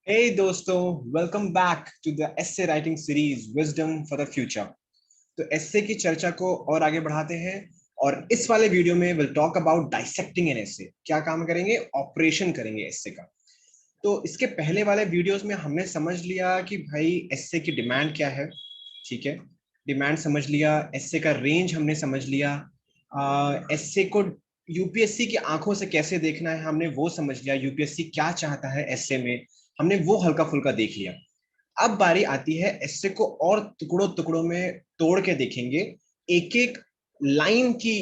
Hey दोस्तों, welcome back to the essay writing series wisdom for the future. तो essay की चर्चा को और आगे बढ़ाते हैं और इस वाले वीडियो में will talk about dissecting an essay. क्या काम करेंगे? ऑपरेशन करेंगे एस्से का। तो इसके पहले वाले वीडियोस में हमने समझ लिया कि भाई एस्से की डिमांड क्या है। ठीक है, डिमांड समझ लिया, एस्से का रेंज हमने समझ लिया, एस्से को यूपीएससी की आंखों से कैसे देखना है हमने वो समझ लिया, यूपीएससी क्या चाहता है एस्से में हमने वो हल्का फुल्का देख लिया। अब बारी आती है एस्से को और टुकड़ों टुकड़ों में तोड़ के देखेंगे, एक एक लाइन की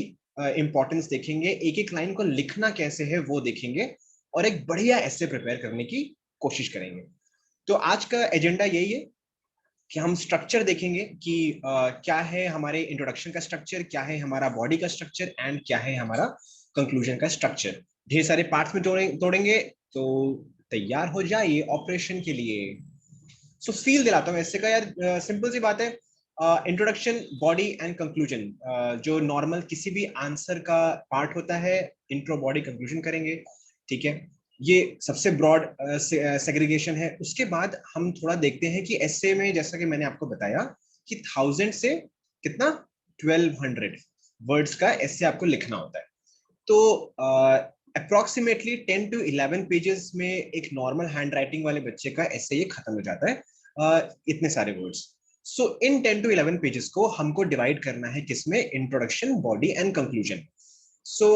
इंपॉर्टेंस देखेंगे, एक एक लाइन को लिखना कैसे है वो देखेंगे और एक बढ़िया एस्से प्रिपेयर करने की कोशिश करेंगे। तो आज का एजेंडा यही है कि हम स्ट्रक्चर देखेंगे कि क्या है हमारे इंट्रोडक्शन का स्ट्रक्चर, क्या है हमारा बॉडी का स्ट्रक्चर एंड क्या है हमारा कंक्लूजन का स्ट्रक्चर। ढेर सारे पार्ट्स में तोड़ेंगे। तो तैयार हो जाइए ऑपरेशन के लिए। सो फील दिलाता हूँ इससे का यार, सिंपल सी बात है। इंट्रोडक्शन, बॉडी एंड कंक्लूजन, जो नॉर्मल किसी भी आंसर का पार्ट होता है, इंट्रो बॉडी कंक्लूजन करेंगे। ठीक है, ये सबसे ब्रॉड सेग्रीगेशन है। उसके बाद हम थोड़ा देखते हैं कि एस्से में, जैसा कि मैंने आपको बताया कि 1000 से कितना 1200 वर्ड्स का एस्से आपको लिखना होता है। तो अप्रोक्सीमेटली 10 to 11 पेजेस में एक नॉर्मल हैंड राइटिंग वाले बच्चे का ऐसे ये खत्म हो जाता है, इतने सारे words. So in 10 to 11 pages को हमको डिवाइड करना है किसमें? Introduction, body and conclusion. So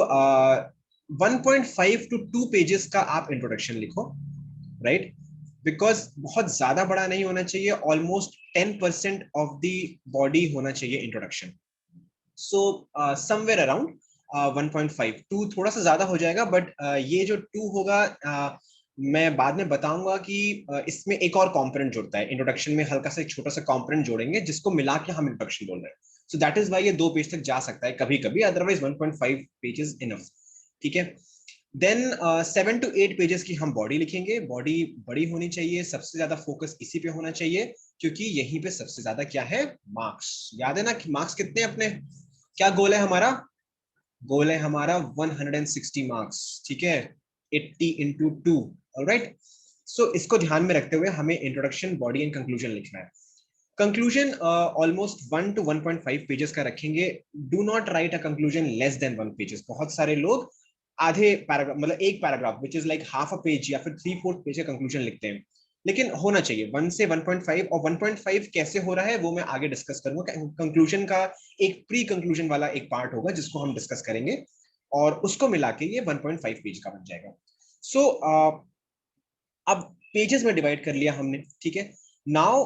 1.5 to 2 pages का आप इंट्रोडक्शन लिखो, राइट? बिकॉज बहुत ज्यादा बड़ा नहीं होना चाहिए, ऑलमोस्ट 10% ऑफ द बॉडी होना चाहिए इंट्रोडक्शन। सो समवेयर अराउंड 1.5 2 थोड़ा सा ज्यादा हो जाएगा, बट ये जो 2 होगा, मैं बाद में बताऊंगा कि इसमें एक और कंपोनेंट जुड़ता है। इंट्रोडक्शन में हल्का सा एक छोटा सा कंपोनेंट जोड़ेंगे जिसको मिला के हम इंट्रोडक्शन बोल रहे हैं। सो दैट इज वाई ये 2 पेज तक जा सकता है कभी कभी, अदरवाइज 1.5 पेजेस इनफ। ठीक है, देन 7 to 8 पेजेस की हम बॉडी लिखेंगे। बॉडी बड़ी होनी चाहिए, सबसे ज्यादा फोकस इसी पे होना चाहिए क्योंकि यहीं पे सबसे ज्यादा क्या है? मार्क्स। याद है ना कि मार्क्स कितने अपने? क्या गोल है हमारा? गोल है हमारा 160 मार्क्स। ठीक है, 80 इंटू 2। ऑलराइट, सो इसको ध्यान में रखते हुए हमें इंट्रोडक्शन, बॉडी एंड कंक्लूजन लिखना है। कंक्लूजन ऑलमोस्ट 1 to 1.5 पेजेस का रखेंगे। Do not right a conclusion less than 1 pages. बहुत सारे लोग आधे पैराग्राफ, मतलब एक paragraph which is like half a page या फिर 3/4 पेज का कंक्लूजन लिखते हैं। लेकिन होना चाहिए 1 से 1.5, और 1.5 कैसे हो रहा है वो मैं आगे डिस्कस करूंगा। कंक्लूजन का एक प्री कंक्लूजन वाला एक पार्ट होगा जिसको हम डिस्कस करेंगे और उसको मिला के ये 1.5 पेज का बन जाएगा। सो अब पेजेस में डिवाइड कर लिया हमने। ठीक है, नाउ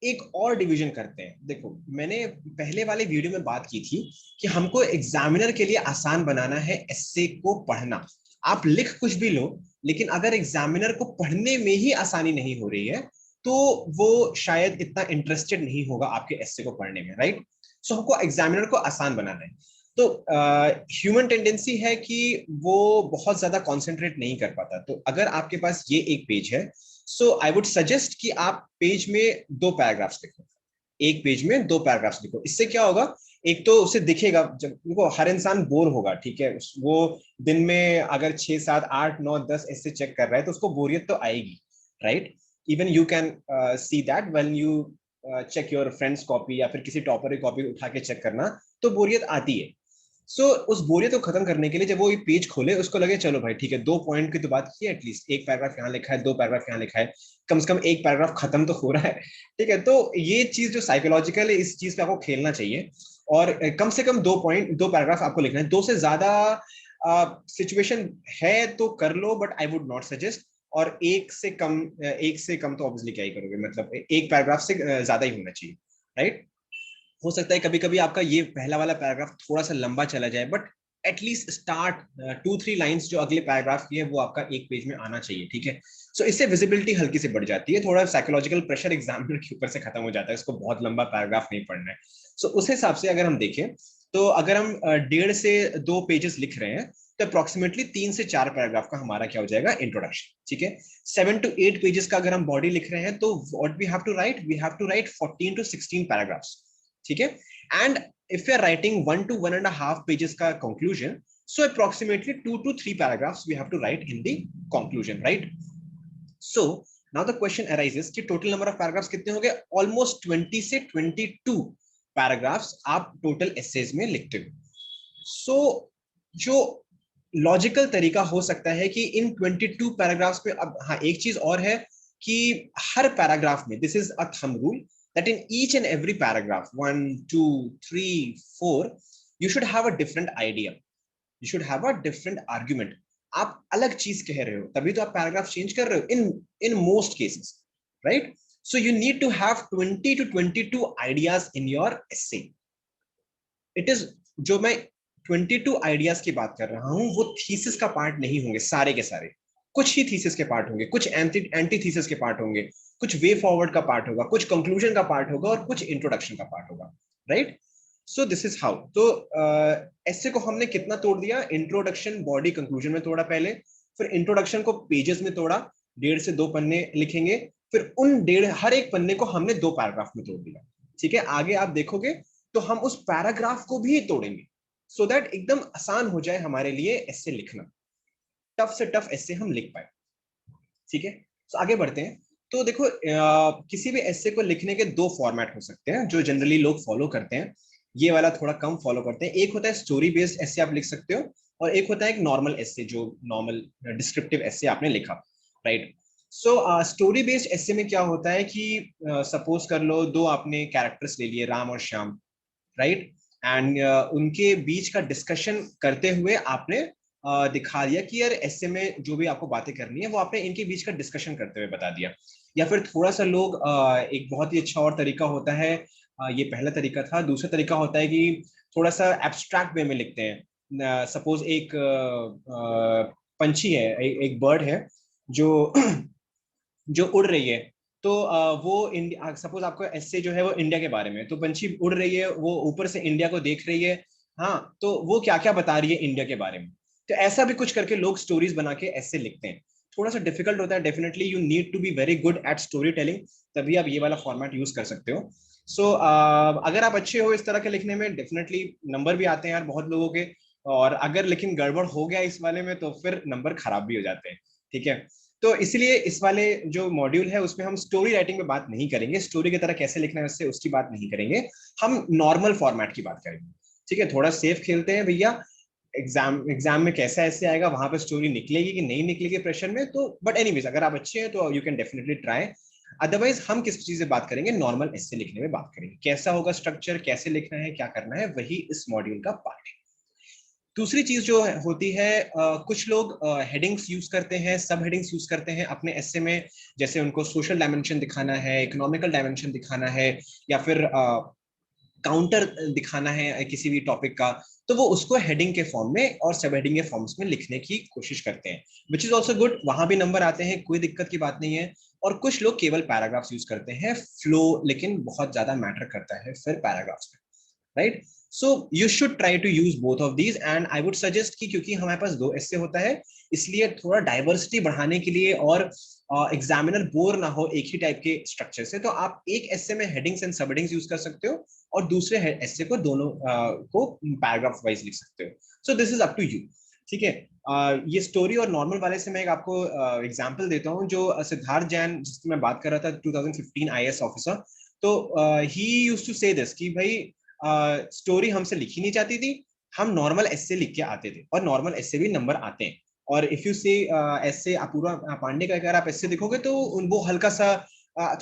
एक और डिवीजन करते हैं। देखो, मैंने पहले वाले वीडियो में बात की थी कि हमको एग्जामिनर के लिए आसान बनाना है एस्से को पढ़ना। आप लिख कुछ भी लो, लेकिन अगर एग्जामिनर को पढ़ने में ही आसानी नहीं हो रही है तो वो शायद इतना इंटरेस्टेड नहीं होगा आपके एस्से को पढ़ने में, राइट? सो हमको एग्जामिनर को आसान बनाना है। तो ह्यूमन टेंडेंसी है कि वो बहुत ज्यादा कॉन्सेंट्रेट नहीं कर पाता। तो अगर आपके पास ये एक पेज है, सो आई वुड सजेस्ट कि आप पेज में 2 पैराग्राफ्स लिखो। एक पेज में 2 पैराग्राफ्स लिखो। इससे क्या होगा? एक तो उसे दिखेगा, जब देखो हर इंसान बोर होगा, ठीक है, वो दिन में अगर 6 7 8 9 10 ऐसे चेक कर रहा है तो उसको बोरियत तो आएगी, right? Even you can see that when you check your friends copy या फिर किसी टॉपर की कॉपी उठा के चेक करना, तो बोरियत आती है। उस बोरियत को खत्म करने के लिए जब वो ये पेज खोले, उसको लगे चलो भाई ठीक है, 2 पॉइंट की तो बात की है, एटलीस्ट एक पैराग्राफ यहाँ लिखा है, 2 पैराग्राफ यहाँ लिखा है, कम से कम एक पैराग्राफ खत्म तो हो रहा है। ठीक है, तो ये चीज जो साइकोलॉजिकल है, इस चीज पे आपको खेलना चाहिए। और कम से कम 2 पैराग्राफ आपको लिखना है। 2 से ज्यादा सिचुएशन है तो कर लो, but I would not suggest. और एक से कम तो ऑब्वियसली क्या ही करोगे, मतलब एक पैराग्राफ से ज्यादा ही होना चाहिए, राइट? हो सकता है कभी कभी आपका ये पहला वाला पैराग्राफ थोड़ा सा लंबा चला जाए, बट एटलीस्ट स्टार्ट 2 3 लाइंस जो अगले पैराग्राफ की है वो आपका एक पेज में आना चाहिए। ठीक है, सो इससे विजिबिलिटी हल्की से बढ़ जाती है, थोड़ा साइकोलॉजिकल प्रेशर एग्जामिनर के ऊपर से खत्म हो जाता है, इसको बहुत लंबा पैराग्राफ नहीं पढ़ना है। सो उस हिसाब से अगर हम देखें, तो अगर हम 1.5 से 2 पेजेस लिख रहे हैं तो अप्रोक्सीमेटली 3 से 4 पैराग्राफ का हमारा क्या हो जाएगा? इंट्रोडक्शन। ठीक है, 7 to 8 पेजेस का अगर हम बॉडी लिख रहे हैं तो what we have to write 14 to 16 paragraphs. ठीक है, and if you are writing 1 to 1.5 pages का conclusion, so approximately 2 to 3 paragraphs we have to write in the conclusion, right? So now the question arises कि total number of paragraphs कितने होंगे? Almost 20 से 22 paragraphs आप total essays में लिखते हो. सो जो लॉजिकल तरीका हो सकता है कि इन 22 पैराग्राफ्स पे, अब हाँ एक चीज और है कि हर पैराग्राफ में, this is a thumb rule, that in each and every paragraph 1 2 3 4 you should have a different idea, you should have a different argument. आप अलग चीज कह रहे हो तभी तो आप पैराग्राफ चेंज कर रहे हो in most cases, right? So you need to have 20 to 22 ideas in your essay. It is, जो मैं 22 आइडियाज की बात कर रहा हूं वो थीसिस का पार्ट नहीं होंगे सारे के सारे. कुछ ही थीसिस के पार्ट होंगे, कुछ एंटी थीसिस के पार्ट होंगे, कुछ वे फॉरवर्ड का पार्ट होगा, कुछ कंक्लूजन का पार्ट होगा और कुछ इंट्रोडक्शन का पार्ट होगा, right? So this is how. तो ऐसे को हमने कितना तोड़ दिया? इंट्रोडक्शन, बॉडी, कंक्लूजन में तोड़ा पहले, फिर इंट्रोडक्शन को पेजेस में तोड़ा, 1.5 से 2 पन्ने लिखेंगे, फिर उन 1.5 हर एक पन्ने को हमने 2 पैराग्राफ में तोड़ दिया. ठीक है, आगे आप देखोगे तो हम उस पैराग्राफ को भी तोड़ेंगे सो दैट एकदम आसान हो जाए हमारे लिए ऐसे लिखना, टफ से टफ ऐसे हम लिख पाए. ठीक है, तो आगे बढ़ते हैं. तो देखो किसी भी ऐसे को लिखने के 2 फॉर्मेट हो सकते हैं जो जनरली लोग फॉलो करते हैं. ये वाला थोड़ा कम फॉलो करते हैं. एक होता है स्टोरी बेस्ड ऐसे आप लिख सकते हो, और एक होता है एक नॉर्मल ऐसे, जो नॉर्मल डिस्क्रिप्टिव ऐसे आपने लिखा, राइट? सो स्टोरी बेस्ड ऐसे में क्या होता है कि सपोज कर लो 2 आपने कैरेक्टर्स ले लिए, राम और श्याम, राइट? एंड उनके बीच का डिस्कशन करते हुए आपने दिखा दिया कि यार ऐसे में जो भी आपको बातें करनी है वो आपने इनके बीच का डिस्कशन करते हुए बता दिया. या फिर थोड़ा सा लोग एक बहुत ही अच्छा और तरीका होता है, ये पहला तरीका था. दूसरा तरीका होता है कि थोड़ा सा एब्स्ट्रैक्ट वे में लिखते हैं. सपोज एक पंछी है, एक बर्ड है जो जो उड़ रही है, तो वो इंडिया, सपोज आपको ऐसे जो है वो इंडिया के बारे में, तो पंछी उड़ रही है, वो ऊपर से इंडिया को देख रही है, हाँ, तो वो क्या क्या बता रही है इंडिया के बारे में. तो ऐसा भी कुछ करके लोग स्टोरीज बना के ऐसे लिखते हैं. थोड़ा सा डिफिकल्ट होता है, definitely you need to be very good at storytelling, तभी आप ये वाला फॉर्मेट यूज कर सकते हो. सो अगर आप अच्छे हो इस तरह के लिखने में, डेफिनेटली नंबर भी आते हैं यार बहुत लोगों के. और अगर लेकिन गड़बड़ हो गया इस वाले में तो फिर नंबर खराब भी हो जाते हैं. ठीक है, तो इसलिए इस वाले जो मॉड्यूल है उसमें हम स्टोरी राइटिंग में बात नहीं करेंगे, स्टोरी की तरह कैसे लिखना है उससे उसकी बात नहीं करेंगे, हम नॉर्मल फॉर्मेट की बात करेंगे. ठीक है, थोड़ा सेफ खेलते हैं भैया. एग्जाम में कैसा ऐसे आएगा, वहां पर स्टोरी निकलेगी कि नहीं निकलेगी प्रेशर में, तो बट एनीवेज अगर आप अच्छे हैं तो you can definitely try. Otherwise हम किस चीज से बात करेंगे? नॉर्मल ऐसे लिखने में बात करेंगे, कैसा होगा स्ट्रक्चर, कैसे लिखना है, क्या करना है, वही इस मॉड्यूल का पार्ट है. दूसरी चीज जो होती है, कुछ लोग हेडिंग्स यूज करते हैं, सब हेडिंग्स यूज करते हैं अपने एसे में. जैसे उनको सोशल डायमेंशन दिखाना है, इकोनॉमिकल डायमेंशन दिखाना है, या फिर काउंटर दिखाना है किसी भी टॉपिक का, तो वो उसको हेडिंग के फॉर्म में और सब हेडिंग के फॉर्म्स में लिखने की कोशिश करते हैं, विच इज ऑल्सो गुड. वहां भी नंबर आते हैं, कोई दिक्कत की बात नहीं है. और कुछ लोग केवल पैराग्राफ्स यूज करते हैं, फ्लो लेकिन बहुत ज्यादा मैटर करता है फिर पैराग्राफ्स में, right? So you should try to use both of these, and I would suggest कि क्योंकि हमारे पास 2 ऐसे होता है, इसलिए थोड़ा डाइवर्सिटी बढ़ाने के लिए और एग्जामिनर बोर ना हो एक ही टाइप के स्ट्रक्चर से, तो आप एक ऐसे में हेडिंग्स एंड सब हेडिंग्स यूज कर सकते हो, और दूसरे ऐसे को दोनों को पैराग्राफ वाइज लिख सकते हो. So this is up to you. ठीक है, ये स्टोरी और नॉर्मल वाले से मैं एक आपको एग्जांपल देता हूँ. जो सिद्धार्थ जैन जिसकी मैं बात कर रहा था, 2015 आईएएस ऑफिसर, तो ही यूज्ड टू से दिस कि भाई स्टोरी हमसे लिखी नहीं जाती थी, हम नॉर्मल ऐसे लिख के आते थे, और नॉर्मल ऐसे भी नंबर आते हैं. और इफ यू से ऐसे अपूर्वा पांडे का अगर आप ऐसे देखोगे तो वो हल्का सा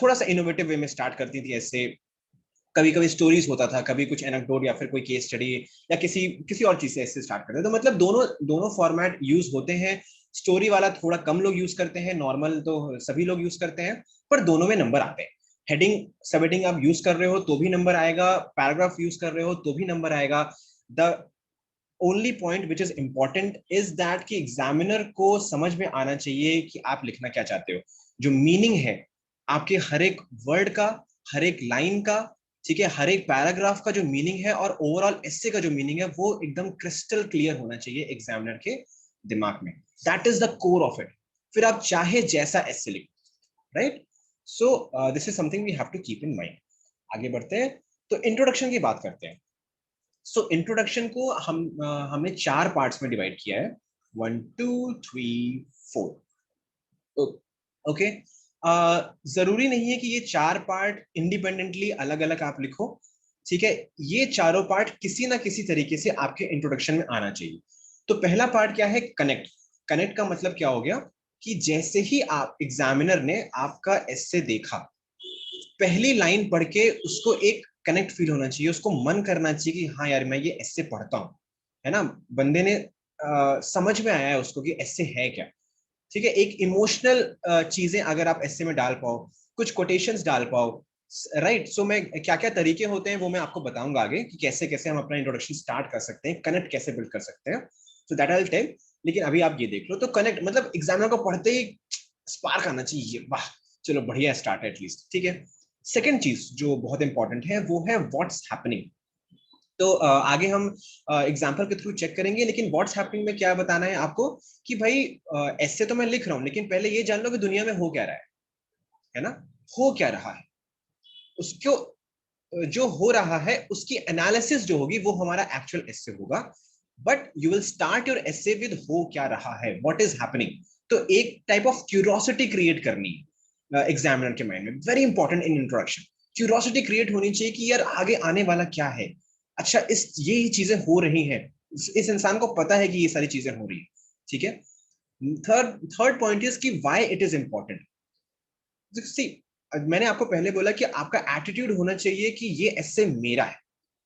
थोड़ा सा इनोवेटिव वे में स्टार्ट करती थी ऐसे. कभी कभी स्टोरीज होता था, कभी कुछ एनेक्डोट या फिर कोई केस स्टडी या किसी किसी और चीज से ऐसे स्टार्ट करते हैं. तो मतलब दोनों दोनों फॉर्मेट यूज होते हैं. स्टोरी वाला थोड़ा कम लोग यूज करते हैं, नॉर्मल तो सभी लोग यूज करते हैं, पर दोनों में नंबर आते हैं. हेडिंग सब हेडिंग आप यूज कर रहे हो तो भी नंबर आएगा, पैराग्राफ यूज कर रहे हो तो भी नंबर आएगा. The only point which is important is that कि एग्जामिनर को समझ में आना चाहिए कि आप लिखना क्या चाहते हो, जो मीनिंग है आपके हर एक वर्ड का, हर एक लाइन का, ठीक है, हर एक पैराग्राफ का जो मीनिंग है और ओवरऑल एस्से का जो मीनिंग है वो एकदम क्रिस्टल क्लियर होना चाहिए एग्जामिनर के दिमाग में. That is the core of it. फिर आप चाहे जैसा एस्से लिखो, right? So this is something we have to keep in mind. आगे बढ़ते हैं, तो इंट्रोडक्शन की बात करते हैं. सो इंट्रोडक्शन को हमने 4 पार्ट्स में डिवाइड किया है, 1 2 3 4. ओके, जरूरी नहीं है कि ये 4 पार्ट इंडिपेंडेंटली अलग अलग आप लिखो, ठीक है। ये चारों पार्ट किसी ना किसी तरीके से आपके इंट्रोडक्शन में आना चाहिए। तो पहला पार्ट क्या है, कनेक्ट। कनेक्ट का मतलब क्या हो गया कि जैसे ही आप एग्जामिनर ने आपका एस्से देखा, पहली लाइन पढ़ के उसको एक कनेक्ट फील होना चाहिए, उसको मन करना चाहिए कि हाँ यार मैं ये एस्से पढ़ता हूँ, है ना। बंदे ने समझ में आया है उसको कि एस्से है क्या, ठीक है। एक इमोशनल चीजें अगर आप एस्से में डाल पाओ, कुछ कोटेशंस डाल पाओ, राइट। सो मैं क्या क्या तरीके होते हैं वो मैं आपको बताऊंगा आगे कि कैसे कैसे हम अपना इंट्रोडक्शन स्टार्ट कर सकते हैं, कनेक्ट कैसे बिल्ड कर सकते हैं, so that I will tell. लेकिन अभी आप ये देख लो, तो कनेक्ट मतलब एग्जामिनर को पढ़ते ही स्पार्क आना चाहिए, वाह चलो बढ़िया स्टार्ट है एटलीस्ट, ठीक है। सेकेंड चीज जो बहुत इंपॉर्टेंट है वो है व्हाट्स हैपनिंग। तो आगे हम एग्जाम्पल के थ्रू चेक करेंगे, लेकिन व्हाट्स हैपनिंग में क्या बताना है आपको कि भाई ऐसे तो मैं लिख रहा हूँ, लेकिन पहले ये जान लो कि दुनिया में हो क्या रहा है ना। हो क्या रहा है उसको, जो हो रहा है उसकी एनालिसिस जो होगी वो हमारा एक्चुअल एस्से होगा। But you will start your essay with हो क्या रहा है, व्हाट इज हैपनिंग। तो एक टाइप ऑफ क्यूरियोसिटी क्रिएट करनी है एग्जामिनर के माइंड में, very important in introduction. Curiosity create होनी चाहिए कि यार आगे आने वाला क्या है, अच्छा इस ये चीजें हो रही हैं, इस इंसान को पता है कि ये सारी चीजें हो रही है, ठीक है। थर्ड थर्ड पॉइंट इज कि व्हाई इट इज इंपॉर्टेंट। सी, मैंने आपको पहले बोला कि आपका एटीट्यूड होना चाहिए कि ये ऐसे मेरा है,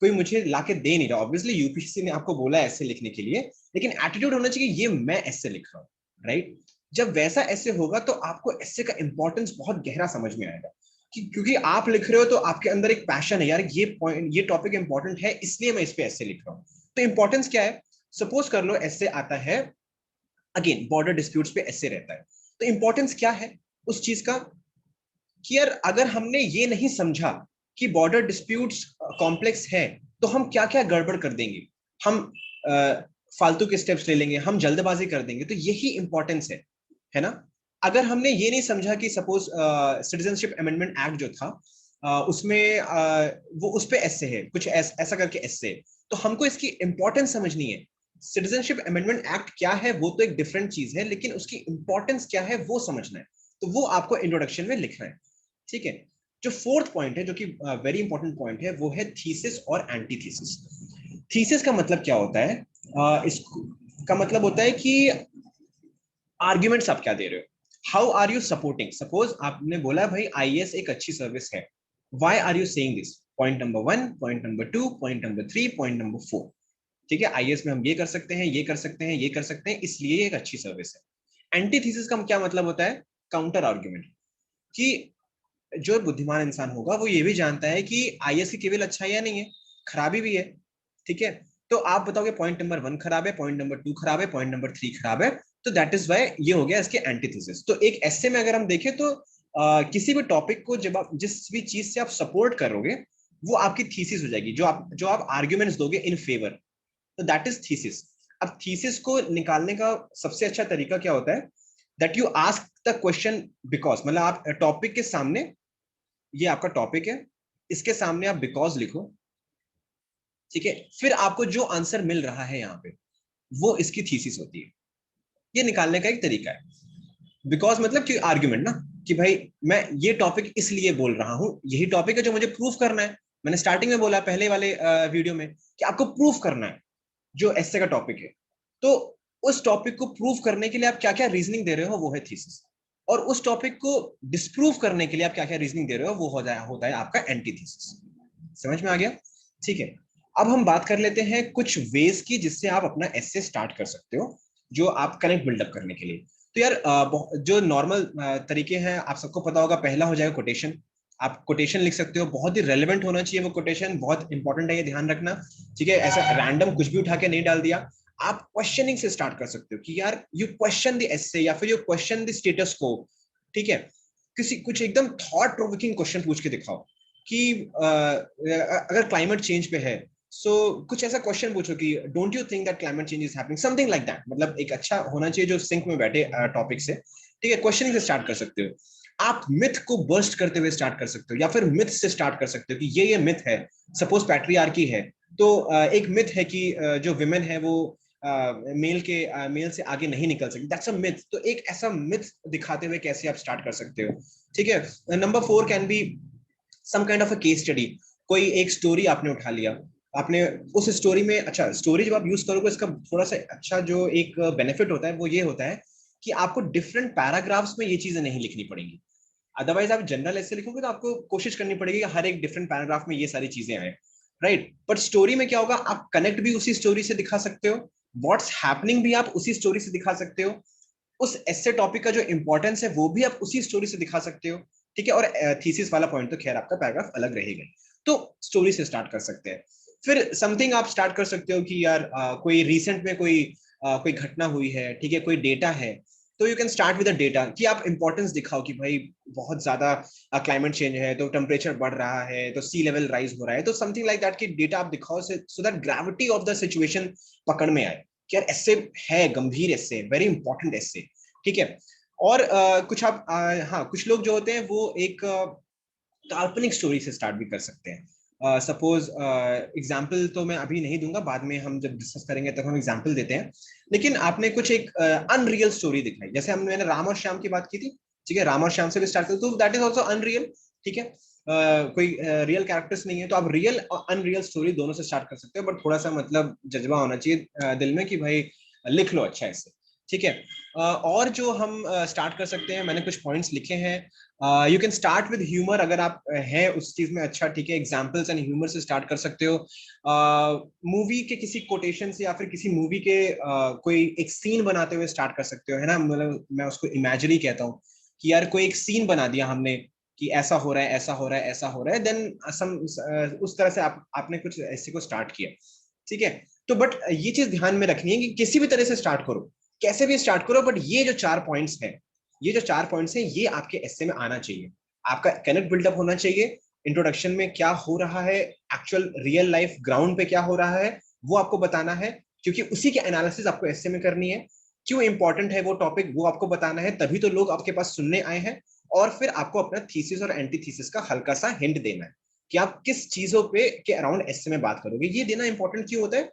कोई मुझे लाके दे नहीं रहा। ऑब्वियसली यूपीएससी ने आपको बोला ऐसे लिखने के लिए, लेकिन एटीट्यूड होना चाहिए ये मैं ऐसे लिख रहा हूँ, राइट। जब वैसा ऐसे होगा तो आपको ऐसे का इंपॉर्टेंस बहुत गहरा समझ में आएगा, कि क्योंकि आप लिख रहे हो तो आपके अंदर एक पैशन है, यार ये पॉइंट ये टॉपिक इंपॉर्टेंट है इसलिए मैं इस पे ऐसे लिख रहा हूँ। तो इंपॉर्टेंस क्या है, सपोज कर लो ऐसे आता है, अगेन बॉर्डर डिस्प्यूट्स पे ऐसे रहता है, तो इंपॉर्टेंस क्या है उस चीज का कि यार अगर हमने ये नहीं समझा कि बॉर्डर डिस्प्यूट्स कॉम्प्लेक्स है, तो हम क्या क्या गड़बड़ कर देंगे, हम फालतू के स्टेप्स ले लेंगे, हम जल्दबाजी कर देंगे। तो यही इंपॉर्टेंस है ना। अगर हमने ये नहीं समझा कि सपोज सिटीजनशिप अमेंडमेंट एक्ट जो था उसमें वो उस पे ऐसे है कुछ ऐसा करके ऐसे, तो हमको इसकी इंपॉर्टेंस समझनी है। सिटीजनशिप अमेंडमेंट एक्ट क्या है वो तो एक डिफरेंट चीज है, लेकिन उसकी इंपॉर्टेंस क्या है वो समझना है, तो वो आपको इंट्रोडक्शन में लिखना है, ठीक है। जो फोर्थ पॉइंट है जो कि वेरी इंपॉर्टेंट पॉइंट है वो है थीसिस और एंटीथीसिस। थीसिस का मतलब क्या होता है, इसका मतलब होता है कि आर्ग्यूमेंट्स आप क्या दे रहे हो, how are you supporting. Suppose आपने बोला भाई आईएएस एक अच्छी सर्विस है, why are you saying this, point number 1, point number 2, point number 3, point number 4, ठीक है। आईएएस में हम ये कर सकते हैं, ये कर सकते हैं, ये कर सकते हैं, इसलिए एक अच्छी सर्विस है। एंटीथीसिस का क्या मतलब होता है, काउंटर आर्ग्यूमेंट, कि जो बुद्धिमान इंसान होगा वो ये भी जानता है कि आईएएस की केवल अच्छाइयां नहीं है, खराबी भी है, ठीक है। तो आप बताओगे पॉइंट नंबर 1 खराब है, पॉइंट नंबर 2 खराब है, पॉइंट नंबर 3 खराब है, तो दैट इज वाई ये हो गया इसके एंटीथेसिस। तो एक ऐसे में अगर हम देखें तो किसी भी टॉपिक को जब आप जिस भी चीज से आप सपोर्ट करोगे वो आपकी थीसिस हो जाएगी, जो आप आर्ग्यूमेंट्स दोगे इन फेवर, तो दैट इज थीसिस। अब थीसिस को निकालने का सबसे अच्छा तरीका क्या होता है, that you ask the question because, मतलब आप टॉपिक के सामने, ये आपका टॉपिक है, इसके सामने आप बिकॉज लिखो, ठीक है। फिर आपको जो आंसर मिल रहा है यहाँ पे वो इसकी थीसिस होती है। ये निकालने का एक तरीका है। बिकॉज मतलब कि आर्ग्यूमेंट ना, कि भाई मैं ये टॉपिक इसलिए बोल रहा हूं, यही टॉपिक है जो मुझे प्रूफ करना है। मैंने स्टार्टिंग में बोला पहले वाले वीडियो में कि आपको प्रूफ करना है जो एस्से का टॉपिक है, तो उस टॉपिक को प्रूफ करने के लिए आप क्या क्या रीजनिंग दे रहे हो वो है थीसिस, और उस टॉपिक को डिस्प्रूव करने के लिए आप क्या क्या रीजनिंग दे रहे हो वो होता है आपका एंटीथीसिस। समझ में आ गया, ठीक है। अब हम बात कर लेते हैं कुछ वेज की जिससे आप अपना एस्से स्टार्ट कर सकते हो, जो आप कनेक्ट बिल्डअप करने के लिए। तो यार जो नॉर्मल तरीके हैं आप सबको पता होगा, पहला हो जाएगा कोटेशन। आप कोटेशन लिख सकते हो, बहुत ही रेलेवेंट होना चाहिए वो कोटेशन, बहुत इंपॉर्टेंट है ये ध्यान रखना, ठीक है। ऐसा रैंडम कुछ भी उठा के नहीं डाल दिया। आप क्वेश्चनिंग से स्टार्ट कर सकते हो कि यार यू क्वेश्चन द एस्से या फिर यू क्वेश्चन द स्टेटस को, ठीक है। किसी कुछ एकदम थॉट प्रोवोकिंग क्वेश्चन पूछ के दिखाओ कि अगर क्लाइमेट चेंज पे है, सो कुछ ऐसा क्वेश्चन पूछो कि don't you think that climate change is happening, something like that. मतलब एक अच्छा होना चाहिए जो सिंक में बैठे टॉपिक से, ठीक है। क्वेश्चनिंग से स्टार्ट कर सकते हो। आप मिथ को बर्स्ट करते हुए स्टार्ट कर सकते हो, या फिर मिथ से स्टार्ट कर सकते हो कि ये मिथ है। सपोज पैट्रियार्की है, तो एक मिथ है कि जो विमेन है वो मेल से आगे नहीं निकल सकती, दैट्स अ मिथ। तो एक ऐसा मिथ दिखाते हुए कैसे आप स्टार्ट कर सकते हो, ठीक है। Number 4 can be some kind of a case study. कोई एक स्टोरी आपने उठा लिया, आपने उस स्टोरी में, अच्छा स्टोरी जब आप यूज करोगे इसका थोड़ा सा अच्छा जो एक बेनिफिट होता है वो ये होता है कि आपको डिफरेंट पैराग्राफ्स में ये चीजें नहीं लिखनी पड़ेंगी। अदरवाइज आप जनरल ऐसे लिखोगे तो आपको कोशिश करनी पड़ेगी कि हर एक डिफरेंट पैराग्राफ में ये सारी चीजें आए, राइट। बट स्टोरी में क्या होगा, आप कनेक्ट भी उसी स्टोरी से दिखा सकते हो, व्हाट्स हैपनिंग भी आप उसी स्टोरी से दिखा सकते हो, उस एस्से टॉपिक का जो इंपॉर्टेंस है वो भी आप उसी स्टोरी से दिखा सकते हो, ठीक है। और थीसिस वाला पॉइंट तो खैर आपका पैराग्राफ अलग रहेगा। तो स्टोरी से स्टार्ट कर सकते हैं। फिर समथिंग आप स्टार्ट कर सकते हो कि यार कोई रिसेंट में कोई घटना हुई है, ठीक है, कोई डेटा है, तो you can start with the data कि आप इंपॉर्टेंस दिखाओ कि भाई बहुत ज्यादा क्लाइमेट चेंज है, तो टेम्परेचर बढ़ रहा है, तो सी लेवल राइज हो रहा है, तो समथिंग लाइक दैट कि डेटा आप दिखाओ से so that gravity of the situation पकड़ में आए कि यार ऐसे है, गंभीर ऐसे, वेरी इंपॉर्टेंट ऐसे, ठीक है। और कुछ आप हाँ, कुछ लोग जो होते हैं वो एक काल्पनिक स्टोरी से स्टार्ट भी कर सकते हैं। सपोज एग्जाम्पल तो मैं अभी नहीं दूंगा, बाद में हम जब डिस्कस करेंगे तब हम एग्जाम्पल देते हैं। लेकिन आपने कुछ एक अनरियल स्टोरी दिखाई, जैसे मैंने राम और श्याम की बात की थी, ठीक है, राम और श्याम से भी स्टार्ट कर, तो दैट इज ऑल्सो अनरियल, ठीक है। कोई रियल कैरेक्टर्स नहीं है, तो आप रियल और अनरियल स्टोरी दोनों से स्टार्ट कर सकते हो, बट थोड़ा सा मतलब जज्बा होना चाहिए दिल में कि भाई लिख लो अच्छा ऐसे, ठीक है। और जो हम स्टार्ट कर सकते हैं, मैंने कुछ पॉइंट्स लिखे हैं। You can start with humour, अगर आप हैं उस चीज में अच्छा, ठीक है, एग्जाम्पल्स एंड ह्यूमर से स्टार्ट कर सकते हो। मूवी के किसी कोटेशन से या फिर किसी मूवी के कोई एक सीन बनाते हुए स्टार्ट कर सकते हो, है ना, मतलब मैं उसको इमेजिनरी कहता हूँ कि यार कोई एक सीन बना दिया हमने कि ऐसा हो रहा है, ऐसा हो रहा है, ऐसा हो रहा है, देन उस तरह से आपने कुछ ऐसे को स्टार्ट किया, ठीक है। तो बट ये चीज ध्यान में रखनी है कि किसी भी तरह से स्टार्ट करो, कैसे भी स्टार्ट करो, बट ये जो 4 पॉइंट्स हैं, ये जो 4 पॉइंट्स हैं, ये आपके एस्से में आना चाहिए। आपका कनेक्ट बिल्डअप होना चाहिए, इंट्रोडक्शन में क्या हो रहा है, एक्चुअल रियल लाइफ ग्राउंड पे क्या हो रहा है वो आपको बताना है, क्योंकि उसी के एनालिसिस आपको एस्से में करनी है। क्यों इंपॉर्टेंट है वो टॉपिक वो आपको बताना है, तभी तो लोग आपके पास सुनने आए हैं। और फिर आपको अपना थीसिस और एंटी थीसिस का हल्का सा हिंट देना है कि आप किस चीजों पे के अराउंड एस्से में बात करोगे। ये देना इंपॉर्टेंट क्यों होता है,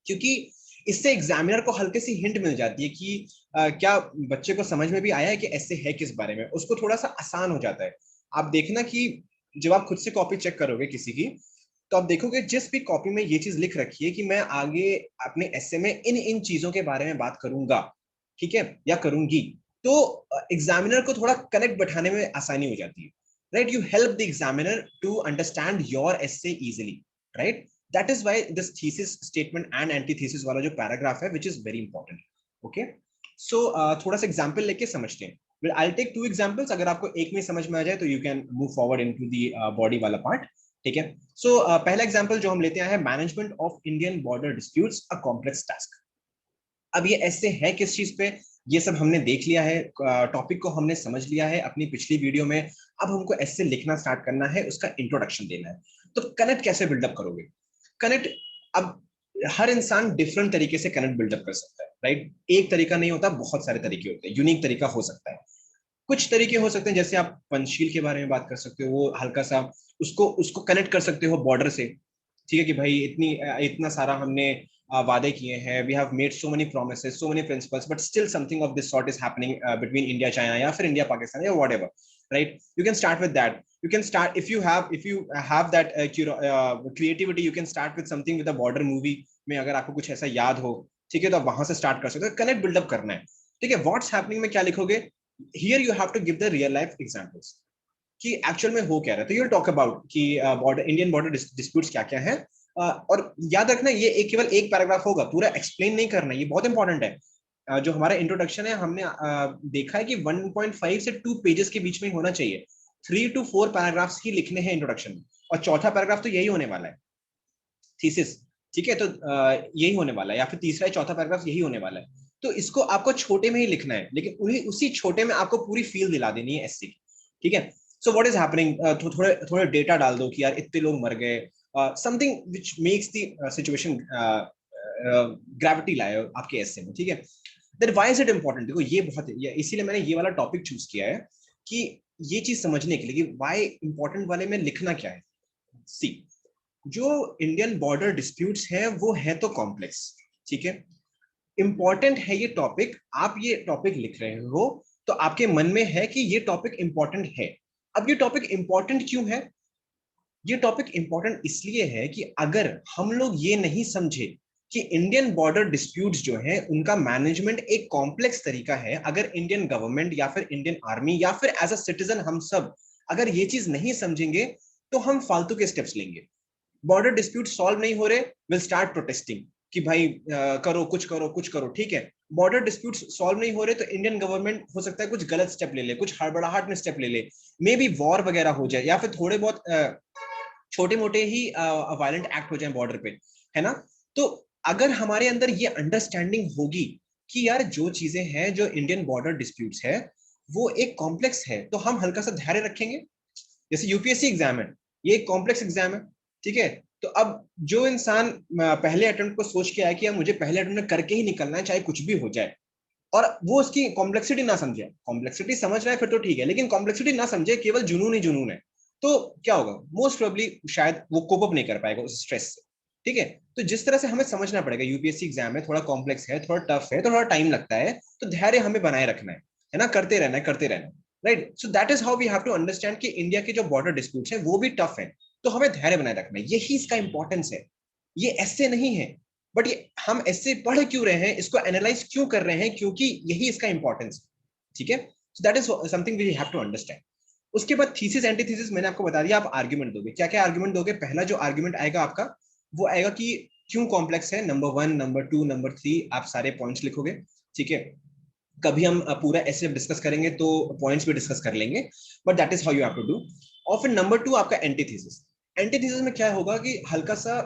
क्योंकि इससे एग्जामिनर को हल्के सी हिंट मिल जाती है कि क्या बच्चे को समझ में भी आया है कि ऐसे है किस बारे में, उसको थोड़ा सा आसान हो जाता है। आप देखना कि जब आप खुद से कॉपी चेक करोगे किसी की, तो आप देखोगे जिस भी कॉपी में ये चीज लिख रखी है कि मैं आगे अपने एस्से में इन इन चीजों के बारे में बात करूंगा, ठीक है, या करूंगी, तो एग्जामिनर को थोड़ा कनेक्ट बैठाने में आसानी हो जाती है, right. You help the examiner to understand your essay easily, right. That is why this thesis statement and antithesis वाला जो paragraph है, which is very important. Okay, so थोड़ा सा example लेके समझते हैं। Well, I'll take 2 examples. अगर आपको एक में समझ में आ जाए तो you can move forward into the body वाला part. ठीक है। So पहला example जो हम लेते हैं management of Indian border disputes, a complex task. अब ये ऐसे है किस चीज पे, ये सब हमने देख लिया है, टॉपिक को हमने समझ लिया है अपनी पिछली वीडियो में। अब हमको ऐसे लिखना स्टार्ट करना है, उसका इंट्रोडक्शन देना है। तो कनेक्ट कैसे बिल्डअप करोगे, कनेक्ट, अब हर इंसान डिफरेंट तरीके से कनेक्ट बिल्डअप कर सकता है, राइट। एक तरीका नहीं होता, बहुत सारे तरीके होते हैं, यूनिक तरीका हो सकता है। कुछ तरीके हो सकते हैं, जैसे आप पंचशील के बारे में बात कर सकते हो, वो हल्का सा उसको उसको कनेक्ट कर सकते हो बॉर्डर से, ठीक है, कि भाई इतना सारा हमने वादे किए हैं, we have made so many promises, so many principles, but still something of this sort is happening between India China या फिर इंडिया पाकिस्तान या whatever, right. You can start with that, you can start if you have that creativity, you can start with something with a border movie में, अगर आपको कुछ ऐसा याद हो, ठीक है, तो आप वहां से स्टार्ट कर सकते हो, कनेक्ट बिल्डअप करना है, ठीक है। व्हाट्स हैपनिंग में क्या लिखोगे, here you have to give the real life examples कि एक्चुअल में हो क्या रहा है, तो यू टॉक अबाउट कि बॉर्डर इंडियन बॉर्डर डिस्प्यूट्स क्या क्या है। और याद रखना ये केवल एक पैराग्राफ होगा, पूरा एक्सप्लेन नहीं करना, ये बहुत इंपॉर्टेंट है। जो हमारा इंट्रोडक्शन है, हमने देखा है कि 1.5 से 2 पेजेस के बीच में होना चाहिए, 3 to 4 पैराग्राफ्स ही लिखने हैं इंट्रोडक्शन में, और चौथा पैराग्राफ तो यही होने वाला है, थीसिस, ठीक है। तो यही होने वाला है, या फिर तीसरा या चौथा पैराग्राफ यही होने वाला है। तो इसको आपको छोटे में ही लिखना है, लेकिन उन्हीं उसी छोटे में आपको पूरी फील दिला देनी है एससी की, ठीक है। सो व्हाट इज हैपनिंग, थोड़े थोड़े डेटा डाल दो कि यार इतने लोग मर गए, something which makes the situation gravity लाए आपके एससे में, ठीक है। Then why is it important, देखो ये बहुत है, इसीलिए मैंने ये वाला टॉपिक चूज किया है कि ये चीज समझने के लिए कि व्हाई इंपॉर्टेंट वाले में लिखना क्या है। सी, जो इंडियन बॉर्डर डिस्प्यूट्स हैं वो है तो कॉम्प्लेक्स, ठीक है, इंपॉर्टेंट है ये टॉपिक, आप ये टॉपिक लिख रहे हो तो आपके मन में है कि ये टॉपिक इंपॉर्टेंट है। अब ये टॉपिक इंपॉर्टेंट क्यों है? ये टॉपिक इंपॉर्टेंट इसलिए है कि अगर हम लोग ये नहीं समझे कि इंडियन बॉर्डर डिस्प्यूट्स जो है उनका मैनेजमेंट एक कॉम्प्लेक्स तरीका है, अगर इंडियन गवर्नमेंट या फिर इंडियन आर्मी या फिर एज अ सिटीजन हम सब अगर ये चीज नहीं समझेंगे तो हम फालतू के स्टेप्स लेंगे। बॉर्डर डिस्प्यूट सॉल्व नहीं हो रहे, विल स्टार्ट प्रोटेस्टिंग कि भाई करो कुछ करो कुछ करो, ठीक है। बॉर्डर डिस्प्यूट सॉल्व नहीं हो रहे तो इंडियन गवर्नमेंट हो सकता है कुछ गलत स्टेप ले ले, कुछ हड़बड़ाहट में स्टेप ले ले, मे बी वॉर वगैरह हो जाए या फिर थोड़े बहुत छोटे मोटे ही वायलेंट एक्ट हो जाए बॉर्डर पे, है ना। तो अगर हमारे अंदर ये अंडरस्टैंडिंग होगी कि यार जो चीजें हैं, जो इंडियन बॉर्डर डिस्प्यूट्स है वो एक कॉम्प्लेक्स है, तो हम हल्का सा धैर्य रखेंगे। जैसे यूपीएससी एग्जाम है, ये एक कॉम्प्लेक्स एग्जाम है, ठीक है। तो अब जो इंसान पहले अटेम्प्ट को सोच के आया कि यार मुझे पहले अटेम्प्ट में करके ही निकलना है चाहे कुछ भी हो जाए, और वो उसकी कॉम्प्लेक्सिटी ना समझे, कॉम्प्लेक्सिटी समझ रहा है फिर तो ठीक है, लेकिन कॉम्प्लेक्सिटी ना समझे, केवल जुनून ही जुनून है, तो क्या होगा, मोस्ट प्रोबेबली शायद वो कोप अप नहीं कर पाएगा उस स्ट्रेस से, ठीक है। तो जिस तरह से हमें समझना पड़ेगा यूपीएससी एग्जाम है, थोड़ा कॉम्प्लेक्स है, थोड़ा टफ है, तो थोड़ा टाइम लगता है, तो धैर्य हमें बनाए रखना है ना, करते रहना है करते रहना है, right. So that is how we have to understand कि इंडिया के जो बॉर्डर डिस्प्यूट्स है वो भी टफ है, तो हमें धैर्य बनाए रखना है, यही इसका इंपॉर्टेंस है। ये ऐसे नहीं है, बट ये हम ऐसे पढ़ क्यों रहे हैं, इसको एनालाइज क्यों कर रहे हैं, क्योंकि यही इसका इंपॉर्टेंस है, ठीक है। So that is something we have to understand. उसके बाद थीसिस एंटीथीसिस मैंने आपको बता दिया, आप आर्ग्यूमेंट दोगे, क्या क्या आर्ग्यूमेंट दोगे। पहला जो आर्ग्यूमेंट आएगा आपका वो आएगा कि क्यों कॉम्प्लेक्स है, नंबर 1 नंबर 2 नंबर 3 आप सारे पॉइंट्स लिखोगे, ठीक है। कभी हम पूरा ऐसे डिस्कस करेंगे तो पॉइंट्स भी डिस्कस कर लेंगे, but that is how you have to do. और फिर नंबर 2 आपका एंटीथीसिस। एंटीथीसिस में क्या होगा कि हल्का सा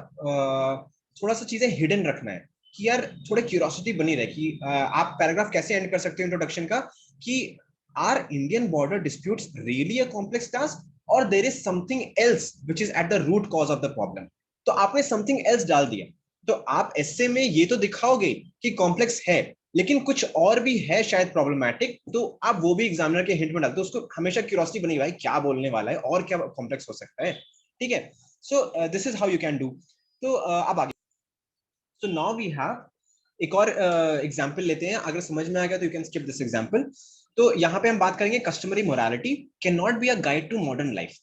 थोड़ा सा चीजें हिडन रखना है कि यार थोड़ा क्यूरियोसिटी बनी रहे कि आप पैराग्राफ कैसे एंड कर सकते हो इंट्रोडक्शन का कि are Indian border disputes really a complex task और there is something else which is at the root cause of the problem. तो आपने समथिंग एल्स डाल दिया, तो आप ऐसे में ये तो दिखाओगे कि कॉम्प्लेक्स है लेकिन कुछ और भी है शायद प्रॉब्लमैटिक, तो आप वो भी एग्जामिनर के हिंट में डालते हो, उसको हमेशा क्यूरियोसिटी बनी भाई क्या बोलने वाला है और क्या कॉम्प्लेक्स हो सकता है, ठीक है। सो this is how you can do. तो अब आगे, सो नाउ वी हैव एक और एग्जांपल लेते हैं, अगर समझ में आ गया तो you can skip this example. तो यहाँ पे हम बात करेंगे customary morality can not be a guide to modern life.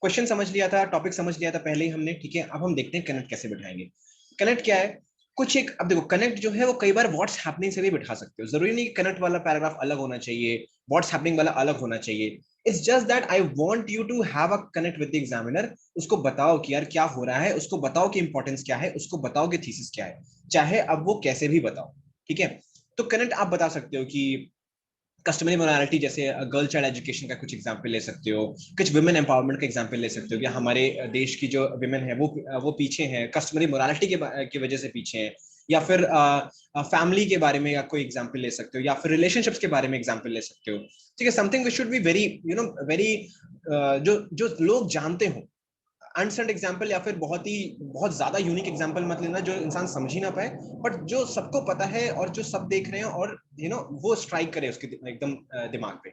Question समझ लिया था, टॉपिक समझ लिया था पहले ही हमने, ठीक है। अब हम देखते हैं कनेक्ट कैसे बिठाएंगे। कनेक्ट क्या है, कुछ एक, अब देखो कनेक्ट जो है वो कई बार व्हाट्स हैपनिंग से भी बिठा सकते हो, जरूरी नहीं कि कनेक्ट वाला पैराग्राफ अलग होना चाहिए, व्हाट्स हैपनिंग वाला अलग होना चाहिए। It's just that I want you to have a connect with the examiner, उसको बताओ कि यार क्या हो रहा है, उसको बताओ कि इंपॉर्टेंस क्या है, उसको बताओ कि थीसिस क्या है, चाहे अब वो कैसे भी बताओ, ठीक है। तो कनेक्ट आप बता सकते हो कि कस्टमरी मोरालिटी, जैसे गर्ल चाइल्ड एजुकेशन का कुछ एग्जांपल ले सकते हो, कुछ वुमेन एम्पावरमेंट का एग्जांपल ले सकते हो कि हमारे देश की जो वुमेन है वो पीछे हैं, कस्टमरी मोरालिटी की वजह से पीछे हैं, या फिर फैमिली के बारे में या कोई एग्जांपल ले सकते हो, या फिर रिलेशनशिप्स के बारे में एग्जांपल ले सकते हो, ठीक है। Something which should be very very जो जो लोग जानते हो, अनस्टैंड एग्जाम्पल या फिर बहुत ज्यादा यूनिक एग्जाम्पल मत लेना जो इंसान समझ ही ना पाए, बट जो सबको पता है और जो सब देख रहे हैं और वो स्ट्राइक करे उसके एकदम दिमाग पे।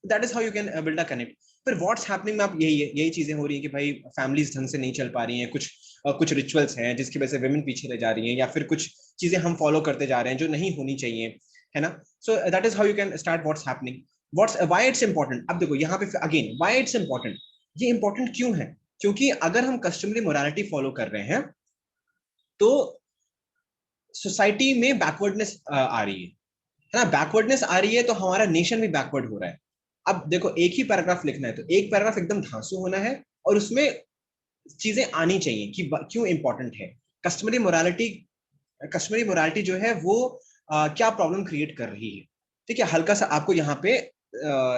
That is how you can build a connect. फिर व्हाट्स हैपनिंग में आप यही चीजें हो रही है कि भाई फैमिलीज ढंग से नहीं चल पा रही हैं, कुछ रिचुअल्स हैं जिसकी वजह से वुमेन पीछे रह जा रही हैं, या फिर कुछ चीजें हम फॉलो करते जा रहे हैं जो नहीं होनी चाहिए, है ना। सो that is how you can start what's happening. What's why it's important, अब देखो यहाँ पे अगेन व्हाई इट्स इंपॉर्टेंट, ये इंपॉर्टेंट क्यों है, क्योंकि अगर हम कस्टमरी मोरालिटी फॉलो कर रहे हैं तो सोसाइटी में बैकवर्डनेस आ रही है ना, बैकवर्डनेस आ रही है तो हमारा नेशन भी बैकवर्ड हो रहा है। अब देखो एक ही पैराग्राफ लिखना है तो एक पैराग्राफ एकदम धांसू होना है और उसमें चीजें आनी चाहिए कि क्यों इंपॉर्टेंट है कस्टमरी मोरालिटी। कस्टमरी मोरालिटी जो है वो क्या प्रॉब्लम क्रिएट कर रही है, ठीक है। हल्का सा आपको यहाँ पे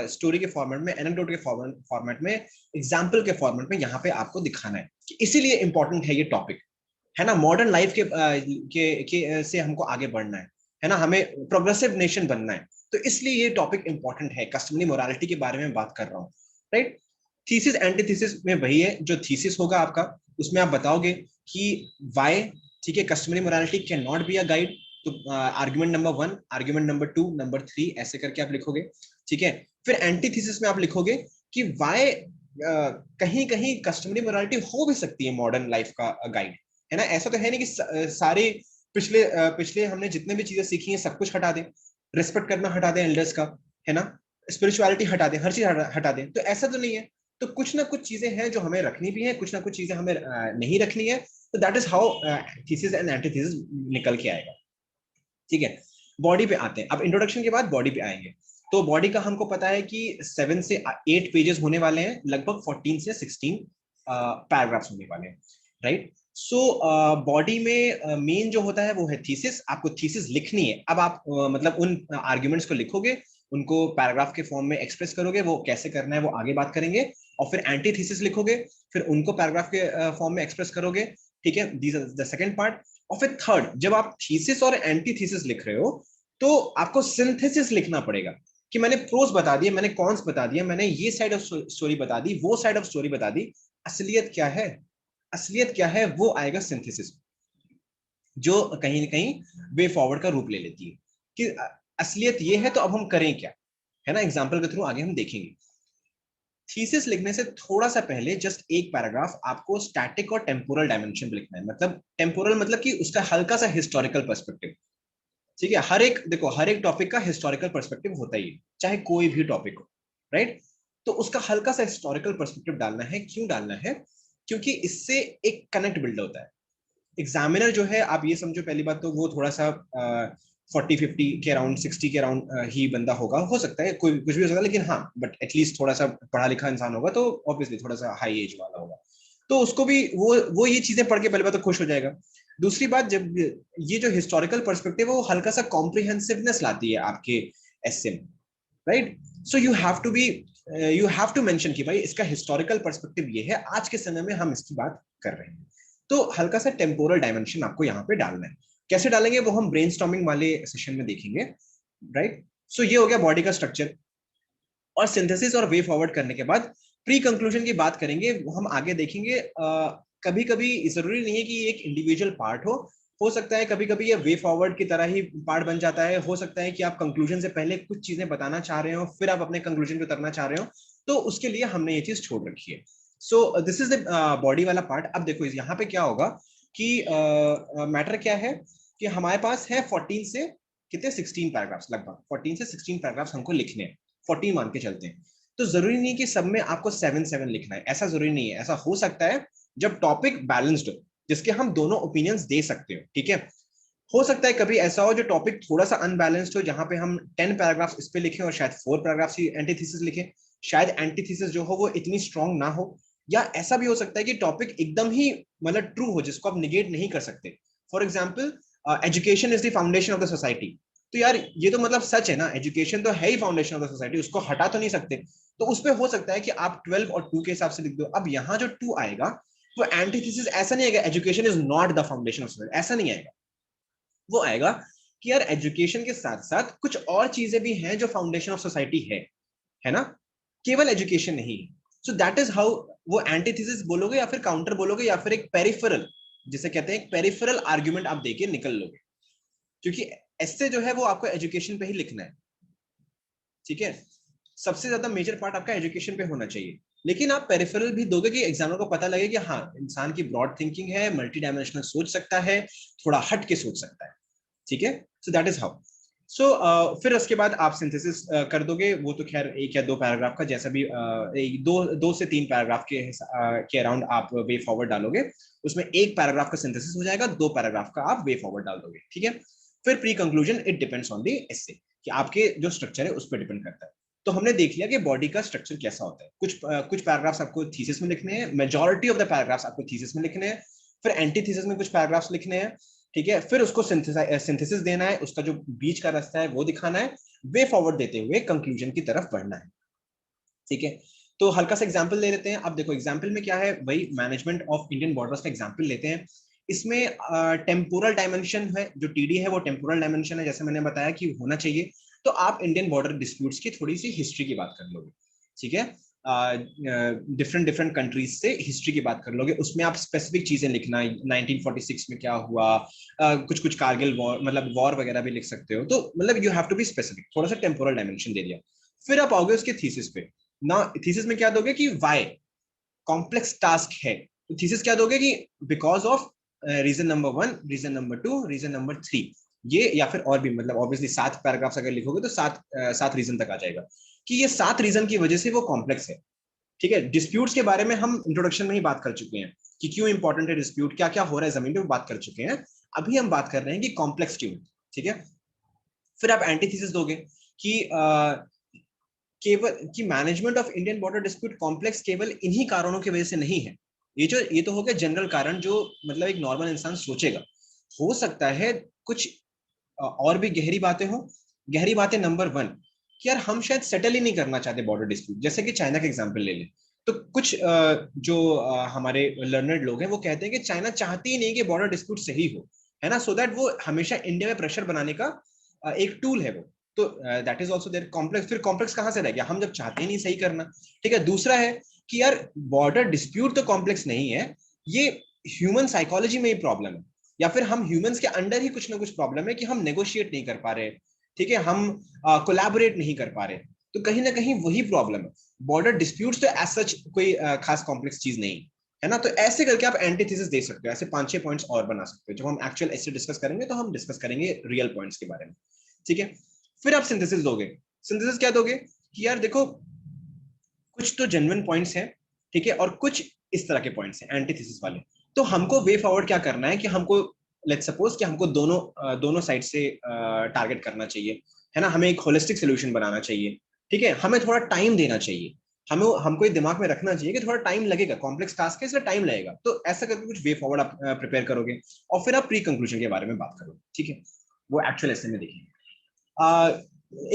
स्टोरी के फॉर्मेट में, एनेक्डोट के फॉर्मेट में, एग्जाम्पल के फॉर्मेट में यहाँ पे आपको दिखाना है कि इसीलिए इंपॉर्टेंट है ये टॉपिक, है ना। मॉडर्न लाइफ के से हमको आगे बढ़ना है ना, हमें प्रोग्रेसिव नेशन बनना है, तो इसलिए ये टॉपिक इंपॉर्टेंट है, कस्टमरी मोरालिटी के बारे में बात कर रहा हूँ, राइट। थीसिस एंटीथीसिस में वही है, जो थीसिस होगा आपका उसमें आप बताओगे कि वाई, ठीक है, customary morality can not be a guide. तो argument number 1, argument number 2, number 3 ऐसे करके आप लिखोगे, ठीक है। फिर एंटीथीसिस में आप लिखोगे कि वाई कहीं कहीं कस्टमरी मोरालिटी हो भी सकती है मॉडर्न लाइफ का गाइड, है ना। ऐसा तो है नहीं कि सारे पिछले हमने जितने भी चीजें सीखी हैं सब कुछ हटा दें, रिस्पेक्ट करना हटा दें एल्डर्स का, है ना, स्पिरिचुअलिटी हटा दें, हर चीज हटा दें, तो ऐसा तो नहीं है। तो कुछ ना कुछ चीजें हैं जो हमें रखनी भी है, कुछ ना कुछ चीजें हमें नहीं रखनी है। तो that is how thesis and antithesis निकल के आएगा। ठीक है, बॉडी पे आते हैं, अब इंट्रोडक्शन के बाद बॉडी पे आएंगे। तो बॉडी का हमको पता है कि 7 से 8 पेजेस होने वाले हैं, लगभग 14 से 16 पैराग्राफ्स होने वाले हैं, राइट। सो बॉडी में मेन जो होता है वो है थीसिस। आपको थीसिस लिखनी है। अब आप मतलब उन आर्ग्यूमेंट्स को लिखोगे, उनको पैराग्राफ के फॉर्म में एक्सप्रेस करोगे, वो कैसे करना है वो आगे बात करेंगे। और फिर एंटी थीसिस लिखोगे, फिर उनको पैराग्राफ के फॉर्म में एक्सप्रेस करोगे। ठीक है, this is the second part. और फिर थर्ड, जब आप थीसिस और एंटी थीसिस लिख रहे हो तो आपको सिंथेसिस लिखना पड़ेगा कि मैंने प्रोस बता दिया, मैंने कॉन्स बता दिया, मैंने ये साइड ऑफ स्टोरी बता दी, वो साइड ऑफ स्टोरी बता दी, असलियत क्या है, असलियत क्या है, वो आएगा सिंथेसिस, जो कहीं ना कहीं वे फॉरवर्ड का रूप ले लेती है कि असलियत ये है तो अब हम करें क्या, है ना। एग्जाम्पल के थ्रू आगे हम देखेंगे। थीसिस लिखने से थोड़ा सा पहले जस्ट एक पैराग्राफ आपको स्टैटिक और टेम्पोरल डायमेंशन पे लिखना है। मतलब टेम्पोरल मतलब कि उसका हल्का सा हिस्टोरिकल पर्सपेक्टिव। ठीक है, हर एक देखो, हर एक टॉपिक का हिस्टोरिकल पर्सपेक्टिव होता ही है, चाहे कोई भी टॉपिक हो, राइट। तो उसका हल्का सा हिस्टोरिकल पर्सपेक्टिव डालना है। क्यों डालना है? क्योंकि इससे एक कनेक्ट बिल्ड होता है। एग्जामिनर जो है, आप ये समझो पहली बात तो वो थोड़ा सा 40-50 के अराउंड, 60 के अराउंड ही बंदा होगा, हो सकता है कोई कुछ भी हो सकता है, लेकिन हाँ, बट एटलीस्ट थोड़ा सा पढ़ा लिखा इंसान होगा, तो ऑब्वियसली थोड़ा सा हाई एज वाला होगा। तो उसको भी वो ये चीजें पढ़ के पहले बात तो खुश हो जाएगा। दूसरी बात, जब ये जो हिस्टोरिकल पर्सपेक्टिव है वो हल्का सा कॉम्प्रिहेंसिवनेस लाती है आपके एस्से में, right. So you have to mention कि भाई इसका हिस्टोरिकल पर्सपेक्टिव ये है, आज के समय में हम इसकी बात कर रहे हैं। तो हल्का सा टेम्पोरल डायमेंशन आपको यहाँ पे डालना है। कैसे डालेंगे वो हम ब्रेनस्टॉर्मिंग वाले सेशन में देखेंगे, राइट। सो ये हो गया बॉडी का स्ट्रक्चर। और सिंथेसिस और वे फॉरवर्ड करने के बाद प्री कंक्लूजन की बात करेंगे, वो हम आगे देखेंगे। कभी कभी जरूरी नहीं है कि एक इंडिविजुअल पार्ट हो सकता है कभी कभी ये वे फॉरवर्ड की तरह ही पार्ट बन जाता है। हो सकता है कि आप कंक्लूजन से पहले कुछ चीजें बताना चाह रहे हो, फिर आप अपने कंक्लूजन को उतरना चाह रहे हो, तो उसके लिए हमने ये चीज छोड़ रखी है। सो दिस इज द बॉडी वाला पार्ट। अब देखो यहाँ पे क्या होगा कि मैटर क्या है कि हमारे पास है 14 से कितने 16 पैराग्राफ्स, लगभग 14 से 16 पैराग्राफ्स हमको लिखने हैं। 14 मान के चलते हैं। तो जरूरी नहीं कि सब में आपको 7-7 लिखना है, ऐसा जरूरी नहीं है। ऐसा हो सकता है जब टॉपिक बैलेंस्ड हो, जिसके हम दोनों ओपिनियंस दे सकते हो, ठीक है। हो सकता है कभी ऐसा हो जो टॉपिक थोड़ा सा अनबैलेंस्ड हो, जहां पे हम 10 पैराग्राफ्स इस पे लिखें और शायद 4 पैराग्राफ्स ही एंटीथीसिस लिखें। शायद एंटीथीसिस जो हो वो इतनी स्ट्रांग ना हो, या ऐसा भी हो सकता है कि टॉपिक एकदम ही मतलब ट्रू हो, जिसको आप निगेट नहीं कर सकते। For example, education is the foundation of the society. तो यार ये तो मतलब सच है ना, एजुकेशन तो है ही फाउंडेशन ऑफ द सोसाइटी, उसको हटा तो नहीं सकते। तो उस पर हो सकता है कि आप 12 और 2 के हिसाब से लिख दो। अब यहाँ जो 2 आएगा वो एंटीथेसिस ऐसा नहीं आएगा education is not the foundation of society, ऐसा नहीं आएगा। वो आएगा कि यार एजुकेशन के साथ साथ कुछ और चीजें भी हैं जो फाउंडेशन ऑफ सोसाइटी है ना, केवल एजुकेशन नहीं। सो दैट इज हाउ वो एंटीथेसिस बोलोगे या फिर काउंटर बोलोगे या फिर एक पेरिफेरल, जिसे कहते हैं एक पेरिफेरल आर्ग्यूमेंट आप देके निकल लोगे, क्योंकि ऐसे जो है वो आपको एजुकेशन पे ही लिखना है। ठीक है, सबसे ज्यादा मेजर पार्ट आपका एजुकेशन पे होना चाहिए, लेकिन आप पेरिफेरल भी दोगे कि एग्जामर को पता लगे कि हाँ इंसान की ब्रॉड थिंकिंग है, मल्टी डायमेंशनल सोच सकता है, थोड़ा हट के सोच सकता है। ठीक है, सो दैट इज हाउ। सो फिर उसके बाद आप सिंथेसिस कर दोगे, वो तो खैर 1 या 2 पैराग्राफ का, जैसा भी दो से 3 पैराग्राफ के अराउंड आप वे फॉरवर्ड डालोगे। उसमें 1 पैराग्राफ का सिंथेसिस हो जाएगा, 2 पैराग्राफ का आप वे फॉरवर्ड डाल दोगे। ठीक है, फिर pre conclusion it depends on the essay, कि आपके जो स्ट्रक्चर है उस पर डिपेंड करता है। तो हमने देख लिया कि बॉडी का स्ट्रक्चर कैसा होता है। कुछ पैराग्राफ्स आपको थीसिस में लिखने हैं, मेजॉरिटी ऑफ द पैराग्राफ्स आपको थीसिस में लिखने हैं, फिर एंटी थीसिस में कुछ पैराग्राफ्स लिखने हैं। ठीक है, फिर उसको सिंथेसिस देना है, उसका जो बीच का रास्ता है वो दिखाना है, वे फॉरवर्ड देते हुए कंक्लूजन की तरफ बढ़ना है। ठीक है, तो हल्का सा एग्जांपल ले लेते हैं। अब देखो एग्जांपल में क्या है, वही मैनेजमेंट ऑफ इंडियन बॉर्डर्स का एग्जांपल लेते हैं। इसमें टेम्पोरल डायमेंशन है, जो टीडी है वो टेम्पोरल डायमेंशन है, जैसे मैंने बताया कि होना चाहिए। तो आप इंडियन बॉर्डर डिस्प्यूट्स की थोड़ी सी हिस्ट्री की बात कर लोगे। ठीक है, डिफरेंट डिफरेंट कंट्रीज से हिस्ट्री की बात कर लोगे, उसमें आप स्पेसिफिक चीजें लिखना, 1946 में क्या हुआ, कुछ कुछ कारगिल वॉर, मतलब वॉर वगैरह भी लिख सकते हो। तो मतलब you have to be specific, थोड़ा सा टेम्पोरल डायमेंशन दे दिया। फिर आप आओगे उसके थीसिस पे ना। थीसिस में क्या दोगे कि वाई कॉम्प्लेक्स टास्क है, तो थीसिस क्या दोगे कि because of reason number 1, reason number 2, reason number 3, ये या फिर और भी, मतलब ऑब्वियसली 7 पैराग्राफ्स अगर लिखोगे तो 7 रीजन तक आ जाएगा कि ये 7 रीजन की वजह से वो कॉम्प्लेक्स है। ठीक है, डिस्प्यूट्स के बारे में हम इंट्रोडक्शन में ही बात कर चुके हैं कि क्यों इंपॉर्टेंट है डिस्प्यूट, क्या क्या हो रहा है जमीन पे, बात कर चुके हैं। अभी हम बात कर रहे हैं कि कॉम्प्लेक्स क्यों। ठीक है, फिर आप एंटीथेसिस दोगे कि केवल कि management of Indian border dispute complex केवल इन्हीं कारणों की वजह से नहीं है। ये तो हो गया जनरल कारण जो मतलब एक नॉर्मल इंसान सोचेगा। हो सकता है कुछ और भी गहरी बातें हो। गहरी बातें नंबर 1 कि यार हम शायद सेटल ही नहीं करना चाहते बॉर्डर डिस्प्यूट, जैसे कि चाइना का एग्जांपल ले लें। तो कुछ जो हमारे लर्नर्ड लोग हैं वो कहते हैं कि चाइना चाहती ही नहीं कि बॉर्डर डिस्प्यूट सही हो, है ना, सो दैट वो हमेशा इंडिया में प्रेशर बनाने का एक टूल है वो। तो that is also there complex. फिर कॉम्प्लेक्स कहां से रह गया, हम जब चाहते ही नहीं सही करना। ठीक है, दूसरा है कि यार बॉर्डर डिस्प्यूट तो कॉम्प्लेक्स नहीं है, ये ह्यूमन साइकोलॉजी में ही प्रॉब्लम है, या फिर हम ह्यूमंस के अंडर ही कुछ ना कुछ प्रॉब्लम है कि हम नेगोशिएट नहीं कर पा रहे। ठीक है, हम कोलैबोरेट नहीं कर पा रहे। तो कहीं ना कहीं वही प्रॉब्लम है। बॉर्डर डिस्प्यूट्स तो एज सच कोई खास कॉम्प्लेक्स चीज नहीं है ना। तो ऐसे करके आप एंटीथेसिस दे सकते हो, ऐसे 5-6 पॉइंट्स और बना सकते हो। जब हम एक्चुअल ऐसे डिस्कस करेंगे तो हम डिस्कस करेंगे रियल पॉइंट्स के बारे में। ठीक है, फिर आप सिंथेसिस दोगे। सिंथेसिस क्या दोगे कि यार देखो कुछ तो जेन्युइन पॉइंट्स हैं, ठीक है, और कुछ इस तरह के पॉइंट्स हैं एंटीथेसिस वाले। तो हमको वे फॉरवर्ड क्या करना है कि हमको लेट्स सपोज कि हमको दोनों साइड से टारगेट करना चाहिए, है ना, हमें एक होलिस्टिक सोल्यूशन बनाना चाहिए। ठीक है, हमें थोड़ा टाइम देना चाहिए, हमें हमको दिमाग में रखना चाहिए कि थोड़ा टाइम लगेगा, कॉम्प्लेक्स टास्क है इसलिए टाइम लगेगा। तो ऐसा करके कुछ वे फॉरवर्ड आप प्रिपेयर करोगे और फिर आप प्री कंक्लूजन के बारे में बात करोगे। ठीक है, वो एक्चुअल ऐसे में देखेंगे।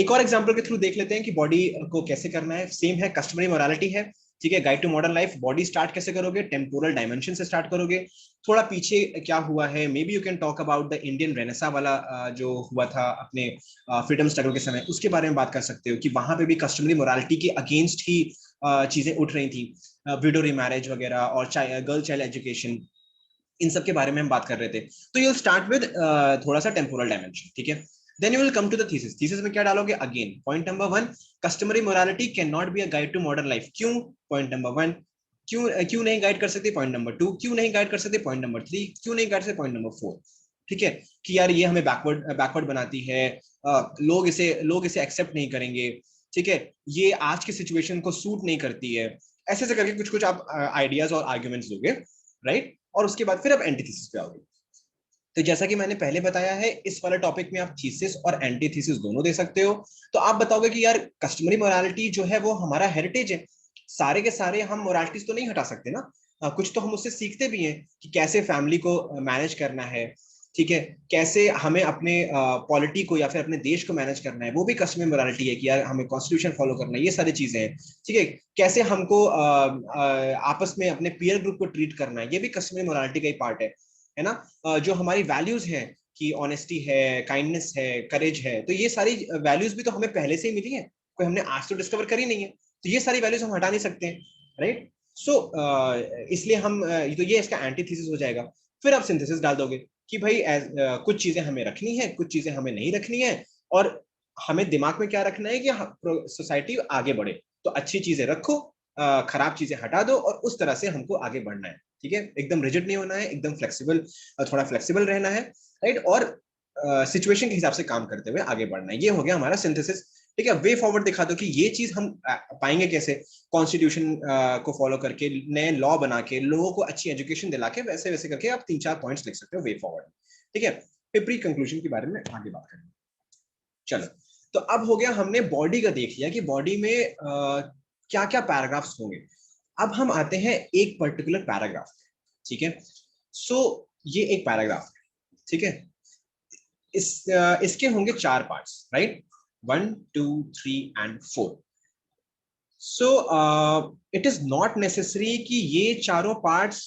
एक और एग्जांपल के थ्रू देख लेते हैं कि बॉडी को कैसे करना है। सेम है, कस्टमरी मोरालिटी है। ठीक है, guide to modern life, body start कैसे करोगे, टेम्पोरल डायमेंशन से स्टार्ट करोगे। थोड़ा पीछे क्या हुआ है, may be you can talk about the Indian Renaissance वाला जो हुआ था अपने फ्रीडम स्ट्रगल के समय, उसके बारे में बात कर सकते हो कि वहां पे भी कस्टमरी मोरालिटी के अगेंस्ट ही चीजें उठ रही थी, विडो रिमैरेज वगैरह और गर्ल चाइल्ड एजुकेशन, इन सब के बारे में हम बात कर रहे थे। तो यू स्टार्ट विद थोड़ा सा टेम्पोरल डायमेंशन। ठीक है, then you will come to the thesis. Thesis में क्या डालोगे, again point number 1, customary morality can not be a guide to modern life. क्यों, पॉइंट नंबर 1। क्यों नहीं गाइड कर सकते, पॉइंट नंबर 2। क्यों नहीं गाइड कर सकते, पॉइंट नंबर 3। क्यों नहीं गाइड कर सकते, पॉइंट नंबर 4। ठीक है, कि यार ये हमें बैकवर्ड बनाती है, लोग इसे एक्सेप्ट नहीं करेंगे। ठीक है, ये आज की सिचुएशन को सूट नहीं करती है। ऐसे ऐसे करके कुछ कुछ आप आइडियाज और आर्ग्यूमेंट्स दोगे, राइट। और उसके बाद फिर आप एंटीथेसिस पे आओगे। तो जैसा कि मैंने पहले बताया है, इस वाले टॉपिक में आप थीसिस और एंटीथेसिस दोनों दे सकते हो। तो आप बताओगे कि यार कस्टमरी मोरालिटी जो है वो हमारा हेरिटेज है, सारे के सारे हम मोरालिटीज तो नहीं हटा सकते ना। कुछ तो हम उससे सीखते भी हैं कि कैसे फैमिली को मैनेज करना है। ठीक है, कैसे हमें अपने पॉलिटी को या फिर अपने देश को मैनेज करना है, वो भी कस्टमरी मोरालिटी है कि यार हमें कॉन्स्टिट्यूशन फॉलो करना है, ये सारी चीजें हैं। ठीक है, कैसे हमको आपस में अपने पीयर ग्रुप को ट्रीट करना है, ये भी कस्टमरी मोरालिटी का ही पार्ट है ना। जो हमारी वैल्यूज हैं कि ऑनेस्टी है, काइंडनेस है, करेज है, तो ये सारी वैल्यूज भी तो हमें पहले से ही मिली है, कोई हमने आज तो डिस्कवर करी नहीं है। तो ये सारी वैल्यूज हम हटा नहीं सकते हैं, राइट। सो इसलिए हम तो ये इसका एंटीथेसिस हो जाएगा। फिर आप सिंथेसिस डाल दोगे कि भाई कुछ चीजें हमें रखनी है, कुछ चीजें हमें नहीं रखनी है, और हमें दिमाग में क्या रखना है कि सोसाइटी आगे बढ़े। तो अच्छी चीजें रखो, खराब चीजें हटा दो, और उस तरह से हमको आगे बढ़ना है। ठीक है, एकदम रिजिड नहीं होना है, एकदम फ्लेक्सिबल, थोड़ा फ्लेक्सिबल रहना है, राइट। और सिचुएशन के हिसाब से काम करते हुए आगे बढ़ना है। ये हो गया हमारा सिंथेसिस। ठीक है, वे फॉरवर्ड दिखा दो कि ये चीज हम पाएंगे कैसे, कॉन्स्टिट्यूशन को फॉलो करके, नए लॉ बना के, लोगों को अच्छी एजुकेशन दिला के, वैसे वैसे करके आप 3-4 पॉइंट्स लिख सकते हो वे फॉरवर्ड। ठीक है, फिर प्री कंक्लूजन के बारे में आगे बात करेंगे। चलो, तो अब हो गया, हमने बॉडी का देख लिया कि बॉडी में क्या क्या पैराग्राफ्स होंगे। अब हम आते हैं एक पर्टिकुलर पैराग्राफ। ठीक है, सो ये एक पैराग्राफ है। ठीक है, इसके होंगे 4 parts, right, 1, 2, 3 and 4। So it is not necessary कि ये चारों पार्ट्स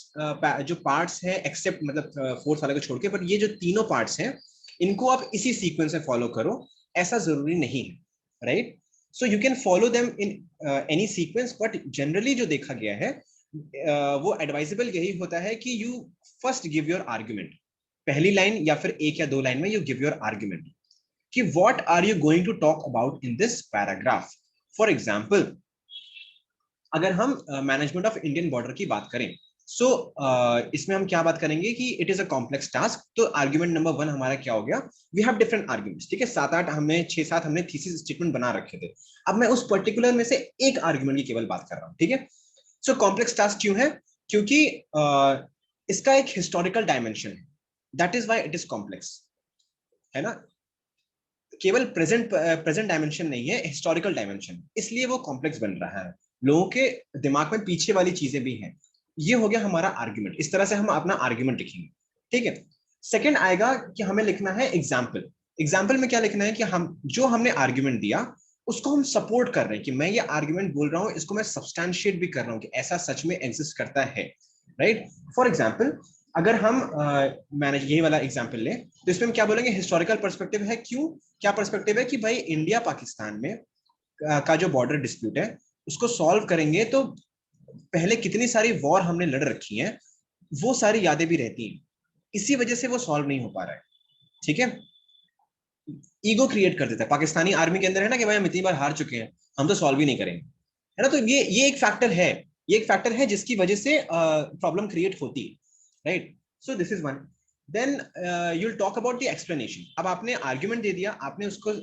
जो पार्ट्स हैं, एक्सेप्ट मतलब फोर्थ वाले को छोड़ के, पर ये जो तीनों पार्ट्स हैं इनको आप इसी सीक्वेंस में फॉलो करो, ऐसा जरूरी नहीं है, right. So you can follow them in any sequence, but generally जो देखा गया है वो एडवाइजेबल यही होता है कि you first give your argument. पहली लाइन या फिर एक या दो लाइन में यू गिव योर आर्ग्यूमेंट कि what are you going to talk about in this paragraph. For example, अगर हम मैनेजमेंट ऑफ इंडियन बॉर्डर की बात करें, सो इसमें हम क्या बात करेंगे कि it is a complex task. तो आर्ग्यूमेंट नंबर 1 हमारा क्या हो गया, वी हैव डिफरेंट आर्ग्यूमेंट्स, ठीक है, 7-8 हमने 6-7 हमने थीसिस स्टेटमेंट बना रखे थे। अब मैं उस पर्टिकुलर में से एक आर्ग्यूमेंट की केवल बात कर रहा हूं, ठीक है। सो कॉम्प्लेक्स टास्क क्यों है, क्योंकि इसका एक हिस्टोरिकल डायमेंशन है, that is why it is complex, है ना। केवल प्रेजेंट डायमेंशन नहीं है, हिस्टोरिकल डायमेंशन, इसलिए वो कॉम्प्लेक्स बन रहा है। लोगों के दिमाग में पीछे वाली चीजें भी हैं। ये हो गया हमारा आर्ग्यूमेंट, इस तरह से हम अपना आर्ग्यूमेंट लिखेंगे, ठीक है। सेकंड आएगा कि हमें लिखना है एग्जाम्पल। एग्जाम्पल में क्या लिखना है कि हम जो हमने आर्ग्यूमेंट दिया उसको हम सपोर्ट कर रहे हैं, कि मैं ये आर्ग्यूमेंट बोल रहा हूं, इसको मैं सब्सटैंशिएट भी कर रहा हूं कि ऐसा सच में एग्जिस्ट करता है, राइट। फॉर एग्जाम्पल, अगर हम मैंने यही वाला एग्जाम्पल लें, तो इसमें हम क्या बोलेंगे, हिस्टोरिकल पर्सपेक्टिव है। क्यों, क्या पर्सपेक्टिव है कि भाई इंडिया पाकिस्तान में का जो बॉर्डर डिस्प्यूट है उसको सॉल्व करेंगे, तो पहले कितनी सारी वॉर हमने लड़ रखी हैं, वो सारी यादें भी रहती हैं, इसी वजह से वो सॉल्व नहीं हो पा रहा है, ठीक है। ईगो क्रिएट कर देता है पाकिस्तानी आर्मी के अंदर, है ना, कि भाई हम इतनी बार हार चुके हैं, हम तो सॉल्व ही नहीं करेंगे, है ना। तो ये एक फैक्टर है, ये एक फैक्टर है जिसकी वजह से प्रॉब्लम क्रिएट होती है, right. So this is one. Then you'll talk about the explanation. अब आपने आर्ग्यूमेंट दे दिया, आपने उसको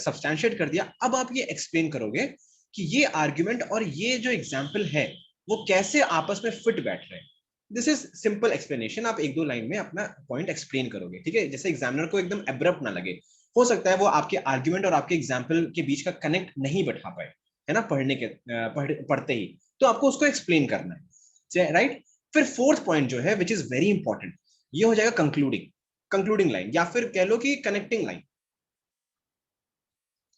सब्सटैंशिएट कर दिया, अब आप ये एक्सप्लेन करोगे कि ये आर्ग्यूमेंट और ये जो एग्जाम्पल है वो कैसे आपस में फिट बैठ रहे हैं। दिस इज सिंपल एक्सप्लेनेशन, आप एक दो लाइन में अपना पॉइंट एक्सप्लेन करोगे, ठीक है, जैसे एग्जामिनर को एकदम एब्रप्ट ना लगे। हो सकता है वो आपके आर्ग्यूमेंट और आपके एग्जाम्पल के बीच का कनेक्ट नहीं बैठा पाए, है ना, पढ़ते ही, तो आपको उसको एक्सप्लेन करना है, राइट। फिर फोर्थ पॉइंट जो है विच इज वेरी इंपॉर्टेंट, ये हो जाएगा कंक्लूडिंग, कंक्लूडिंग लाइन, या फिर कह लो कि कनेक्टिंग लाइन।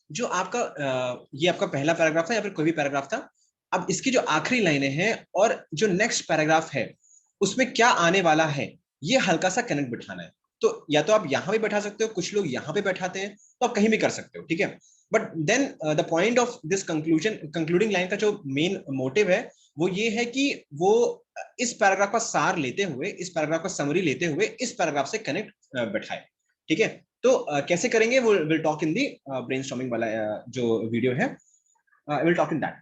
जो आपका ये आपका पहला पैराग्राफ था या फिर कोई भी पैराग्राफ था, अब इसकी जो आखिरी लाइनें हैं और जो नेक्स्ट पैराग्राफ है उसमें क्या आने वाला है, ये हल्का सा कनेक्ट बिठाना है। तो या तो आप यहां भी बैठा सकते हो, कुछ लोग यहां पे बैठाते हैं, तो आप कहीं भी कर सकते हो, ठीक है। But then the point of this conclusion, concluding line का जो मेन मोटिव है वो ये है कि वो इस पैराग्राफ का सार लेते हुए, इस पैराग्राफ का समरी लेते हुए इस पैराग्राफ से कनेक्ट बैठाए, ठीक है। तो कैसे करेंगे वो will talk in the brainstorming वाला जो वीडियो है, विल टॉक इन दैट,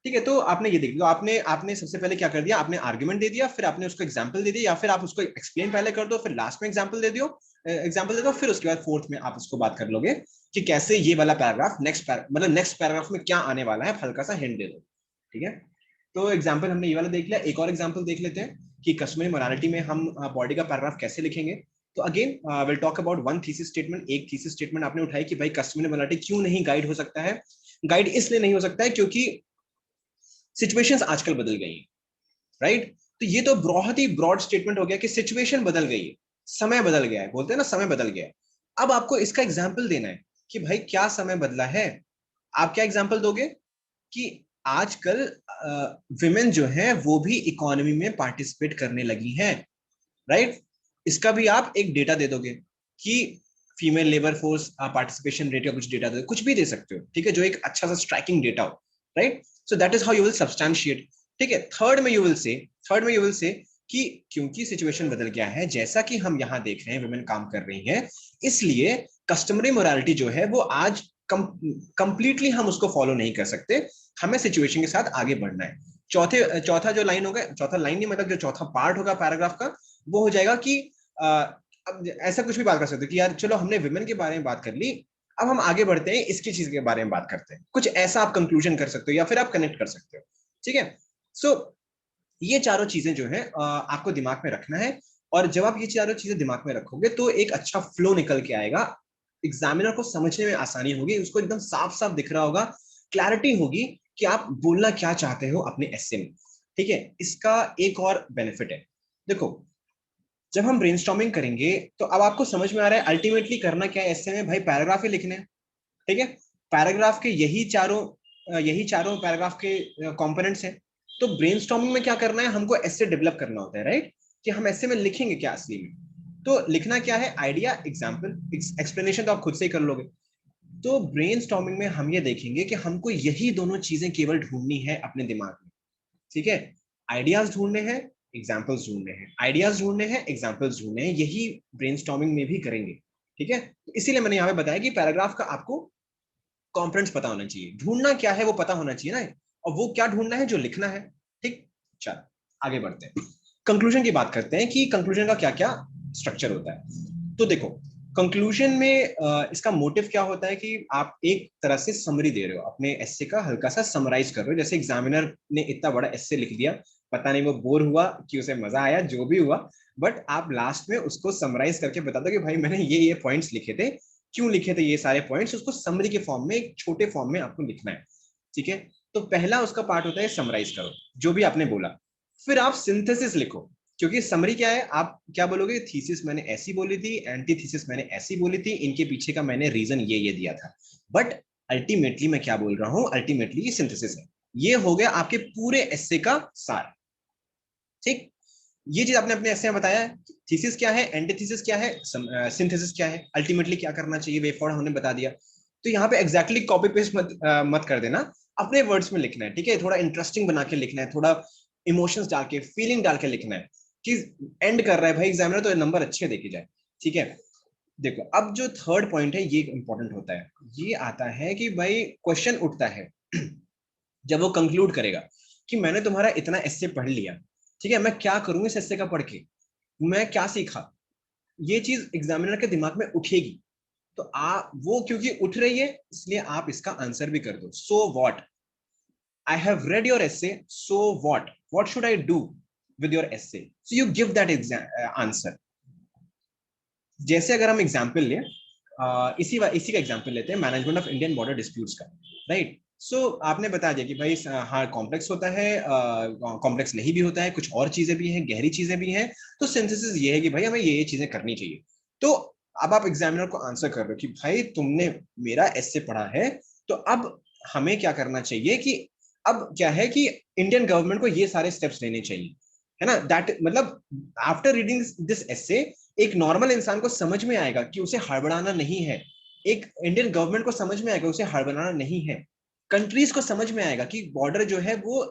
ठीक है। तो आपने ये देख लिया, आपने आपने सबसे पहले क्या कर दिया, आपने आर्गुमेंट दे दिया, फिर आपने उसको एग्जांपल दे दिया, या फिर आप उसको एक्सप्लेन पहले कर दो, फिर लास्ट में एग्जांपल दे दो, फिर उसके बाद फोर्थ में आप उसको बात कर लोगे कि कैसे ये वाला पैराग्राफ मतलब नेक्स्ट पैराग्राफ में क्या आने वाला है, हल्का सा हिंट दे दो, ठीक है। तो एग्जाम्पल हमने ये वाला देख लिया, एक और एग्जाम्पल देख लेते हैं कि कस्टमरी मोरालिटी में हम बॉडी का पैराग्राफ कैसे लिखेंगे। तो again will talk about one thesis statement. एक थीसिस स्टेटमेंट आपने उठाई कि भाई कस्टमरी मोरालिटी क्यों नहीं गाइड हो सकता है। गाइड इसलिए नहीं हो सकता है क्योंकि सिचुएशंस आजकल बदल गई है, राइट। तो ये तो बहुत ही ब्रॉड स्टेटमेंट हो गया कि सिचुएशन बदल गई है, समय बदल गया है, बोलते हैं ना समय बदल गया है। अब आपको इसका एग्जाम्पल देना है कि भाई क्या समय बदला है। आप क्या एग्जाम्पल दोगे कि आजकल विमेन जो है वो भी इकोनॉमी में पार्टिसिपेट करने लगी हैं, राइट। इसका भी आप एक डेटा दे दोगे कि female labour force participation rate का कुछ डेटा दे, कुछ भी दे सकते हो, ठीक है, जो एक अच्छा सा स्ट्राइकिंग डेटा हो, right. So that is how you will substantiate, ठीक है। थर्ड में यू विल से कि क्योंकि सिचुएशन बदल गया है, जैसा कि हम यहाँ देख रहे हैं विमेन काम कर रही हैं, इसलिए कस्टमरी मोरालिटी जो है वो आज कंप्लीटली हम उसको फॉलो नहीं कर सकते, हमें सिचुएशन के साथ आगे बढ़ना है। चौथा जो लाइन होगा, चौथा लाइन नहीं मतलब जो चौथा पार्ट होगा पैराग्राफ का, वो हो जाएगा कि अब ऐसा कुछ भी बात कर सकते हो कि यार चलो हमने विमेन के बारे में बात कर ली, अब हम आगे बढ़ते हैं इसकी चीज के बारे में बात करते हैं, कुछ ऐसा आप कंक्लूजन कर सकते हो या फिर आप कनेक्ट कर सकते हो, ठीक है। सो ये चारों चीजें जो है आपको दिमाग में रखना है, और जब आप ये चारों चीजें दिमाग में रखोगे तो एक अच्छा फ्लो निकल के आएगा, एग्जामिनर को समझने में आसानी होगी, उसको एकदम साफ साफ दिख रहा होगा, क्लैरिटी होगी कि आप बोलना क्या चाहते हो अपने एस्से में, ठीक है। इसका एक और बेनिफिट है, देखो जब हम ब्रेनस्टॉर्मिंग करेंगे तो अब आपको समझ में आ रहा है अल्टीमेटली करना क्या है एस्से में, भाई पैराग्राफ ही लिखने हैं, ठीक है। पैराग्राफ के यही चारों पैराग्राफ के कंपोनेंट्स हैं। तो ब्रेनस्टॉर्मिंग में क्या करना है, हमको एस्से डेवलप करना होता है, राइट, कि हम एस्से में लिखेंगे क्या असली में। तो लिखना क्या है, आइडिया, एग्जाम्पल, एक्सप्लेनेशन तो आप खुद से ही कर लोगे। तो ब्रेनस्टॉर्मिंग में हम ये देखेंगे कि हमको यही दोनों चीजें केवल ढूंढनी है अपने दिमाग में, ठीक है। आइडियाज ढूंढने हैं, एग्जाम्पल्स ढूंढने हैं, आइडियाज ढूंढने हैं, एग्जाम्पल्स ढूंढने हैं, यही ब्रेनस्टॉर्मिंग में भी करेंगे, ठीक है। इसीलिए मैंने यहाँ पे बताया कि पैराग्राफ का आपको कॉम्पोनेंट्स पता होना चाहिए, ढूंढना क्या है वो पता होना चाहिए ना, और वो क्या ढूंढना है जो लिखना है, ठीक। चलो आगे बढ़ते हैं। कंक्लूजन की बात करते हैं कि कंक्लूजन का क्या क्या स्ट्रक्चर होता है। तो देखो कंक्लूजन में इसका मोटिव क्या होता है कि आप एक तरह से समरी दे रहे हो, अपने एस्से का हल्का सा समराइज कर रहे हो। जैसे एग्जामिनर ने इतना बड़ा एस्से लिख दिया, पता नहीं वो बोर हुआ कि उसे मजा आया, जो भी हुआ, बट आप लास्ट में उसको समराइज करके बता दो कि भाई मैंने ये पॉइंट्स लिखे थे, क्यों लिखे थे ये सारे पॉइंट्स, उसको समरी के फॉर्म में, एक छोटे फॉर्म में आपको लिखना है। ठीक है, तो पहला उसका पार्ट होता है समराइज करो जो भी आपने बोला। फिर आप सिंथेसिस लिखो, क्योंकि समरी क्या है, आप क्या बोलोगे, थीसिस मैंने ऐसी बोली थी, एंटी थीसिस मैंने ऐसी बोली थी, इनके पीछे का मैंने रीजन ये दिया था, बट अल्टीमेटली मैं क्या बोल रहा हूं, अल्टीमेटली ये सिंथेसिस है। ये हो गया आपके पूरे एस्से का सार। ठीक, ये चीज आपने अपने एस्से में बताया है, थीसिस क्या है, एंटीथीसिस क्या है, सिंथेसिस क्या है, अल्टीमेटली क्या करना चाहिए, वे फॉर्म हमने बता दिया। तो यहाँ पे एग्जैक्टली कॉपी पेस्ट मत कर देना, अपने वर्ड्स में लिखना है। ठीक है, थोड़ा इंटरेस्टिंग बना के लिखना है, थोड़ा इमोशंस डाल के, फीलिंग डाल के लिखना है कि एंड कर रहा है भाई एग्जामिनर तो नंबर अच्छे देके जाए। ठीक है, देखो अब जो थर्ड पॉइंट है ये इंपॉर्टेंट होता है। ये आता है कि भाई क्वेश्चन उठता है जब वो कंक्लूड करेगा कि मैंने तुम्हारा इतना एस्से पढ़ लिया, ठीक है, मैं क्या करूं इस एस्से का पढ़ के, मैं क्या सीखा, ये चीज एग्जामिनर के दिमाग में उठेगी। तो वो क्योंकि उठ रही है इसलिए आप इसका आंसर भी कर दो। So what, I have read your essay, so what should I do with your essay, so you give that answer. जैसे अगर हम एग्जाम्पल लें, इसी का एग्जाम्पल लेते हैं, management of Indian border disputes का, राइट। सो आपने बता दिया कि भाई हाँ कॉम्प्लेक्स होता है, कॉम्प्लेक्स नहीं भी होता है, कुछ और चीजें भी हैं, गहरी चीजें भी हैं। तो सिंथेसिस ये है कि भाई हमें ये चीजें करनी चाहिए। तो अब आप एग्जामिनर को आंसर कर रहे हो कि भाई तुमने मेरा एस्से पढ़ा है, तो अब हमें क्या करना चाहिए कि अब क्या है कि इंडियन गवर्नमेंट को ये सारे स्टेप्स लेने चाहिए, है ना। दैट मतलब आफ्टर रीडिंग दिस एस्से एक नॉर्मल इंसान को समझ में आएगा कि उसे हड़बड़ाना नहीं है, एक इंडियन गवर्नमेंट को समझ में आएगा उसे हड़बड़ाना नहीं है, कंट्रीज को समझ में आएगा कि बॉर्डर जो है वो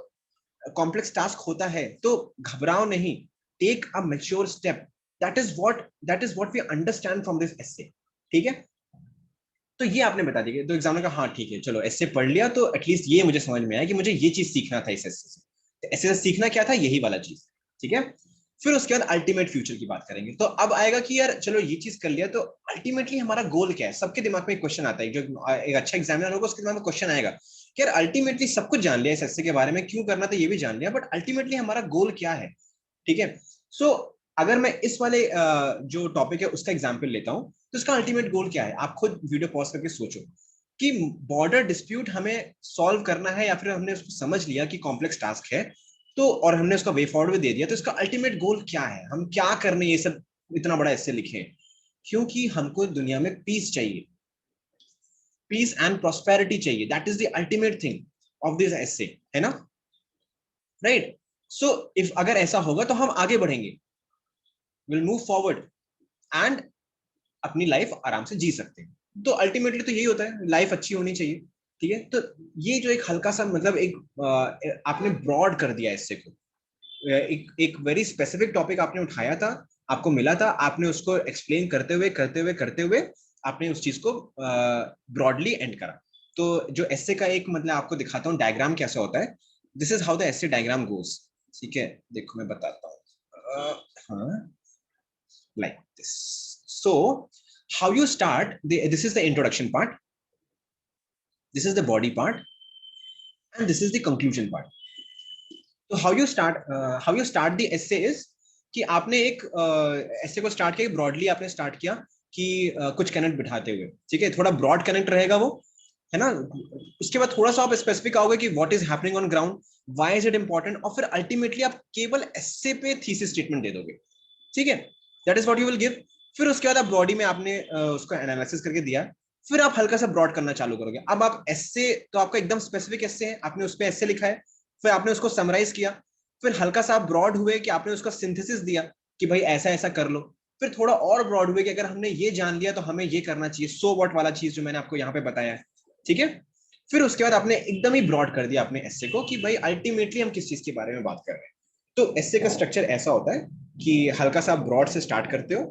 कॉम्प्लेक्स टास्क होता है, तो घबराओ नहीं, take a mature step. That is what we understand from this essay. ठीक है, तो ये आपने बता दिया। तो एग्जाम का हाँ ठीक है, चलो एस्से पढ़ लिया, तो एटलीस्ट ये मुझे समझ में आया कि मुझे ये चीज सीखना था इस एस्से से। तो एस्से से सीखना क्या था, यही वाला चीज। ठीक है, फिर उसके बाद अल्टीमेट फ्यूचर की बात करेंगे। तो अब आएगा कि यार चलो ये चीज कर लिया, तो अल्टीमेटली हमारा गोल क्या है। सबके दिमाग में एक क्वेश्चन आता है, जो एक अच्छा एग्जामिनर होगा उसके दिमाग में क्वेश्चन आएगा कि यार अल्टीमेटली सब कुछ जान लिया इस एस्से के बारे में, क्यों करना था ये भी जान लिया, बट अल्टीमेटली हमारा गोल क्या है। ठीक है, सो अगर मैं इस वाले जो टॉपिक है उसका एग्जाम्पल लेता हूँ, तो इसका अल्टीमेट गोल क्या है, आप खुद वीडियो पॉज करके सोचो कि बॉर्डर डिस्प्यूट हमें सॉल्व करना है, या फिर हमने उसको समझ लिया कि कॉम्प्लेक्स टास्क है, तो और हमने उसका वे फॉरवर्ड भी दे दिया, तो इसका अल्टीमेट गोल क्या है, हम क्या करने ये सब इतना बड़ा ऐसे लिखे। क्योंकि हमको दुनिया में पीस चाहिए, पीस एंड प्रोस्पेरिटी चाहिए, that is the ultimate thing of this एसे, है ना, राइट। सो इफ अगर ऐसा होगा तो हम आगे बढ़ेंगे, विल मूव फॉरवर्ड एंड अपनी लाइफ आराम से जी सकते हैं। तो अल्टीमेटली तो यही होता है, लाइफ अच्छी होनी चाहिए। ठीक है, तो ये जो एक हल्का सा मतलब एक आपने ब्रॉड कर दिया इससे को, एक वेरी स्पेसिफिक टॉपिक आपने उठाया था, आपको मिला था, आपने उसको एक्सप्लेन करते हुए आपने उस चीज को ब्रॉडली एंड करा। तो जो एस्से का एक मतलब आपको दिखाता हूँ डायग्राम कैसा होता है, this is how the essay diagram goes. ठीक है, देखो मैं बताता हूँ, हाँ, like this. So how you start this is the introduction part, this is the body part, and this is the conclusion part. So how you start the essay is कि आपने एक essay को स्टार्ट किया, broadly आपने start किया कि कुछ connect बिठाते हुए। ठीक है, थोड़ा ब्रॉड कनेक्ट रहेगा वो, है ना। उसके बाद थोड़ा सा आप स्पेसिफिक आओगे कि what is happening on ground, why is it important, और फिर अल्टीमेटली आप केवल एस्से पे थीसिस स्टेटमेंट दे दोगे। ठीक है, that is what you will give. फिर उसके बाद आप बॉडी में आपने उसको एनालिसिस करके दिया, फिर आप हल्का सा ब्रॉड करना चालू करोगे। अब आप एस्से, तो आपका एकदम स्पेसिफिक एस्से है, आपने उस पर एस्से लिखा है, फिर आपने उसको समराइज किया, फिर हल्का सा ब्रॉड हुए कि आपने उसका सिंथेसिस दिया कि भाई ऐसा ऐसा कर लो, फिर थोड़ा और ब्रॉड हुए कि अगर हमने ये जान लिया तो हमें ये करना चाहिए, सो व्हाट वाला चीज जो मैंने आपको यहाँ पे बताया है। ठीक है, फिर उसके बाद आपने एकदम ही ब्रॉड कर दिया अपने एस्से को कि भाई अल्टीमेटली हम किस चीज के बारे में बात कर रहे हैं। तो एस्से का स्ट्रक्चर ऐसा होता है कि हल्का सा ब्रॉड से स्टार्ट करते हो,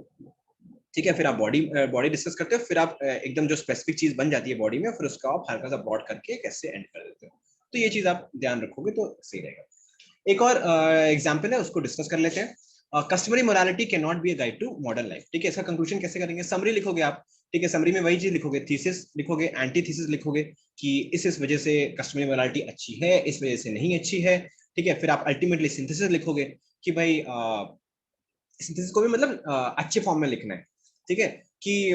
ठीक है, फिर आप बॉडी डिस्कस करते हो, फिर आप एकदम जो स्पेसिफिक चीज बन जाती है बॉडी में, फिर उसका आप हल्का सा ब्रॉड करके कैसे एंड कर देते हो। तो ये चीज आप ध्यान रखोगे तो सही रहेगा। एक और एग्जाम्पल है, उसको डिस्कस कर लेते हैं। Customary morality can not be a guide to modern life. ठीक है, इसका कंक्लूजन कैसे करेंगे? समरी लिखोगे आप। ठीक है, समरी में वही चीज लिखोगे, थीसिस लिखोगे, एंटी थीसिस लिखोगे कि इस वजह से कस्टमरी मोरालिटी अच्छी है, इस वजह से नहीं अच्छी है। ठीक है, फिर आप अल्टीमेटली सिंथेसिस लिखोगे कि भाई सिंथेसिस को भी मतलब अच्छे फॉर्म में लिखना है। ठीक है, कि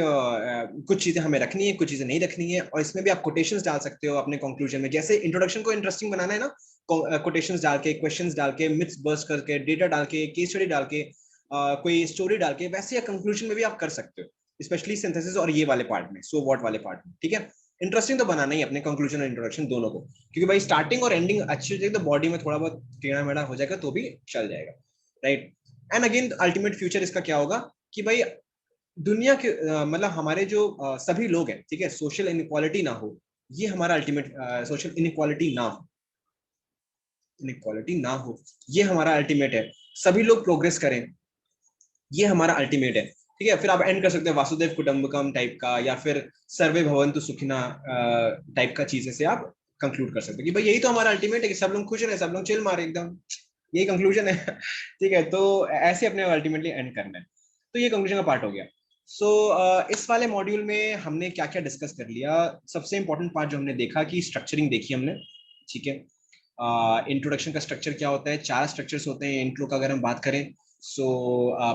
कुछ चीजें हमें रखनी है, कुछ चीजें नहीं रखनी है, और इसमें भी आप कोटेशंस डाल सकते हो अपने कंक्लूजन में। जैसे इंट्रोडक्शन को इंटरेस्टिंग बनाना है ना, कोटेशंस डाल के, क्वेश्चंस डाल के, मिथ्स बर्स्ट करके, डेटा डाल के, केस स्टडी डाल के, कोई स्टोरी डाल के, वैसे या कंक्लूजन में भी आप कर सकते हो, स्पेशली सिंथेसिस और ये वाले पार्ट में, सो व्हाट वाले पार्ट में। ठीक है, इंटरेस्टिंग तो बनाना ही अपने कंक्लूजन और इंट्रोडक्शन दोनों को, क्योंकि भाई स्टार्टिंग और एंडिंग अच्छी हो जाएगी तो बॉडी में थोड़ा बहुत टेढ़ा मेढ़ा हो जाएगा तो भी चल जाएगा, right. And again ultimate future इसका क्या होगा कि भाई दुनिया के मतलब हमारे जो सभी लोग हैं, ठीक है, सोशल इनइक्वालिटी ना हो, ये हमारा अल्टीमेट, सोशल इनइक्वालिटी ना हो, इनइक्वालिटी ना हो, ये हमारा अल्टीमेट है। सभी लोग प्रोग्रेस करें, ये हमारा अल्टीमेट है। ठीक है, फिर आप एंड कर सकते हैं वासुदेव कुटुंबकम टाइप का, या फिर सर्वे भवन्तु सुखिना टाइप का चीजें से आप कंक्लूड कर सकते हैं कि भाई यही तो हमारा अल्टीमेट है कि सब लोग खुश रहे, सब लोग चिल मारे एकदम, यही कंक्लूजन है। ठीक है, तो ऐसे अपने अल्टीमेटली एंड करना है। तो ये कंक्लूजन का पार्ट हो गया। सो इस वाले मॉड्यूल में हमने क्या क्या डिस्कस कर लिया? सबसे इंपॉर्टेंट पार्ट जो हमने देखा कि स्ट्रक्चरिंग देखी हमने। ठीक है, इंट्रोडक्शन का स्ट्रक्चर क्या होता है? 4 स्ट्रक्चर्स होते हैं इंट्रो का अगर हम बात करें। सो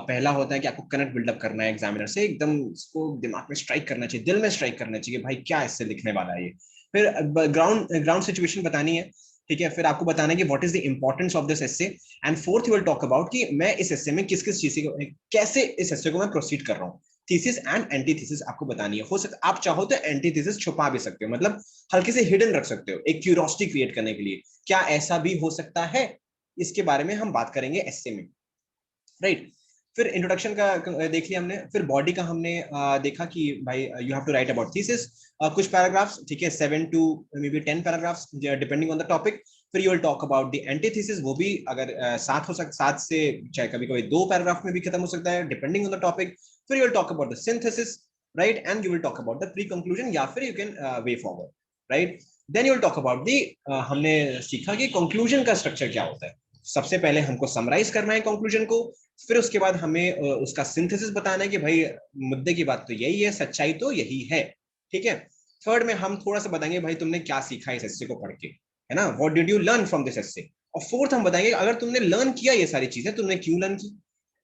पहला होता है कि आपको कनेक्ट बिल्डअप करना है एग्जामिनर से, एकदम इसको दिमाग में स्ट्राइक करना चाहिए, दिल में स्ट्राइक करना चाहिए, भाई क्या इससे लिखने वाला है ये। फिर ग्राउंड सिचुएशन बतानी है। ठीक है, फिर आपको बताना है कि what is the importance of this essay. And fourth you will talk about कि मैं इस एस्से में किस किस चीज को, कैसे इस एस्से को मैं प्रोसीड कर रहा हूँ। थीसिस एंड एंटीथीसिस आपको बतानी है। हो सकता आप चाहो तो एंटीथीसिस छुपा भी सकते हो, मतलब हल्के से हिडन रख सकते हो, एक क्यूरियोसिटी क्रिएट करने के लिए, क्या ऐसा भी हो सकता है, इसके बारे में हम बात करेंगे एस्से में, राइट। फिर इंट्रोडक्शन का देख लिया हमने। फिर बॉडी का हमने देखा कि भाई you have to write about thesis, कुछ पैराग्राफ्स, ठीक है, 7 to maybe 10 paragraphs depending on the topic. फिर you will talk about the antithesis, वो भी अगर 7 से चाहे कभी कभी 2 पैराग्राफ में भी खत्म हो सकता है डिपेंडिंग ऑन द टॉपिक। फिर you will talk about the synthesis, right, and you will talk about the pre conclusion, या फिर you can way forward, right. Then you will talk about the, हमने सीखा कि कंक्लूजन का structure क्या होता है। सबसे पहले हमको समराइज करना है कंक्लूजन को, फिर उसके बाद हमें उसका सिंथेसिस बताना है कि भाई मुद्दे की बात तो यही है, सच्चाई तो यही है। ठीक है, थर्ड में हम थोड़ा सा बताएंगे भाई तुमने क्या सीखा इस एस्से को पढ़ के, है ना, what did you learn from this essay. और फोर्थ हम बताएंगे अगर तुमने लर्न किया ये सारी चीजें, तुमने क्यों लर्न की,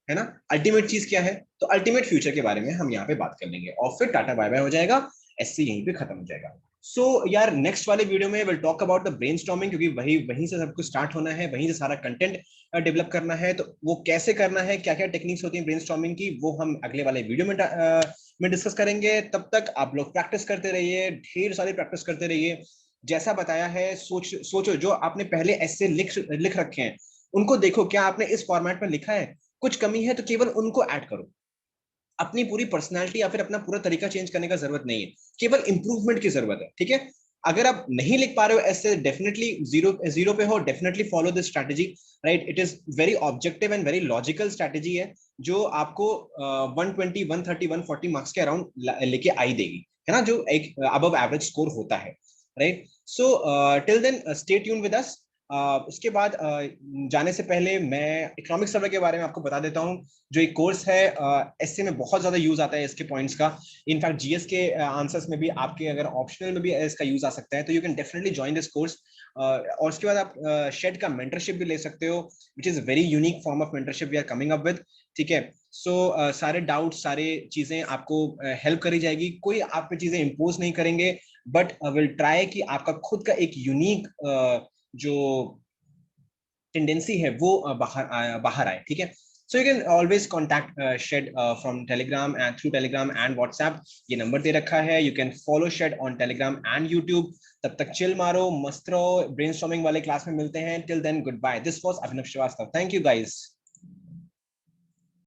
है ना, अल्टीमेट चीज क्या है। तो अल्टीमेट फ्यूचर के बारे में हम यहाँ पे बात कर लेंगे, और फिर टाटा बाय बाय हो जाएगा, एस्से यहीं पे खत्म हो जाएगा। सो यार नेक्स्ट वाले वीडियो में will talk about the brainstorming, क्योंकि वहीं से सब कुछ स्टार्ट होना है, वहीं से सारा कंटेंट डेवलप करना है। तो वो कैसे करना है, क्या क्या टेक्निक्स होती हैं ब्रेनस्टॉर्मिंग की, वो हम अगले वाले वीडियो में डिस्कस करेंगे। तब तक आप लोग प्रैक्टिस करते रहिए, ढेर सारी प्रैक्टिस करते रहिए। जैसा बताया है, सोचो जो आपने पहले ऐसे लिख रखे हैं उनको देखो, क्या आपने इस फॉर्मेट में लिखा है, कुछ कमी है तो केवल उनको ऐड करो। अपनी पूरी पर्सनैलिटी या फिर अपना पूरा तरीका चेंज करने का जरूरत नहीं है, केवल इंप्रूवमेंट की जरूरत है। ठीक है, अगर आप नहीं लिख पा रहे हो ऐसे, डेफिनेटली जीरो पे हो, definitely follow this strategy, right. It is very objective and very logical strategy है, जो आपको 120 130 140 मार्क्स के अराउंड लेके आई देगी, है ना, जो एक अबव एवरेज स्कोर होता है, right. So till then stay tune with us. उसके बाद जाने से पहले मैं इकोनॉमिक सर्वे के बारे में आपको बता देता हूँ। जो एक कोर्स है, एसए में बहुत ज्यादा यूज आता है इसके पॉइंट्स का। इनफैक्ट जीएस के आंसर्स में भी, आपके अगर ऑप्शनल में भी इसका यूज आ सकता है, तो you can definitely join this course. और उसके बाद आप शेड का मेंटरशिप भी ले सकते हो, which is very unique form of mentorship we are coming up with. ठीक है, सो सारे डाउट, सारे चीजें आपको हेल्प करी जाएगी, कोई आप पे चीजें इम्पोज नहीं करेंगे, बट विल ट्राई कि आपका खुद का एक यूनिक जो टेंडेंसी है वो बाहर आए। ठीक है, so you can always contact shed from Telegram and through Telegram and WhatsApp. ये नंबर दे रखा है, you can follow shed on Telegram and YouTube. तब तक चिल मारो, मस्त रहो, ब्रेनस्टॉर्मिंग वाले क्लास में मिलते हैं। Till then good bye, this was Abhinav Shrivastava, thank you guys.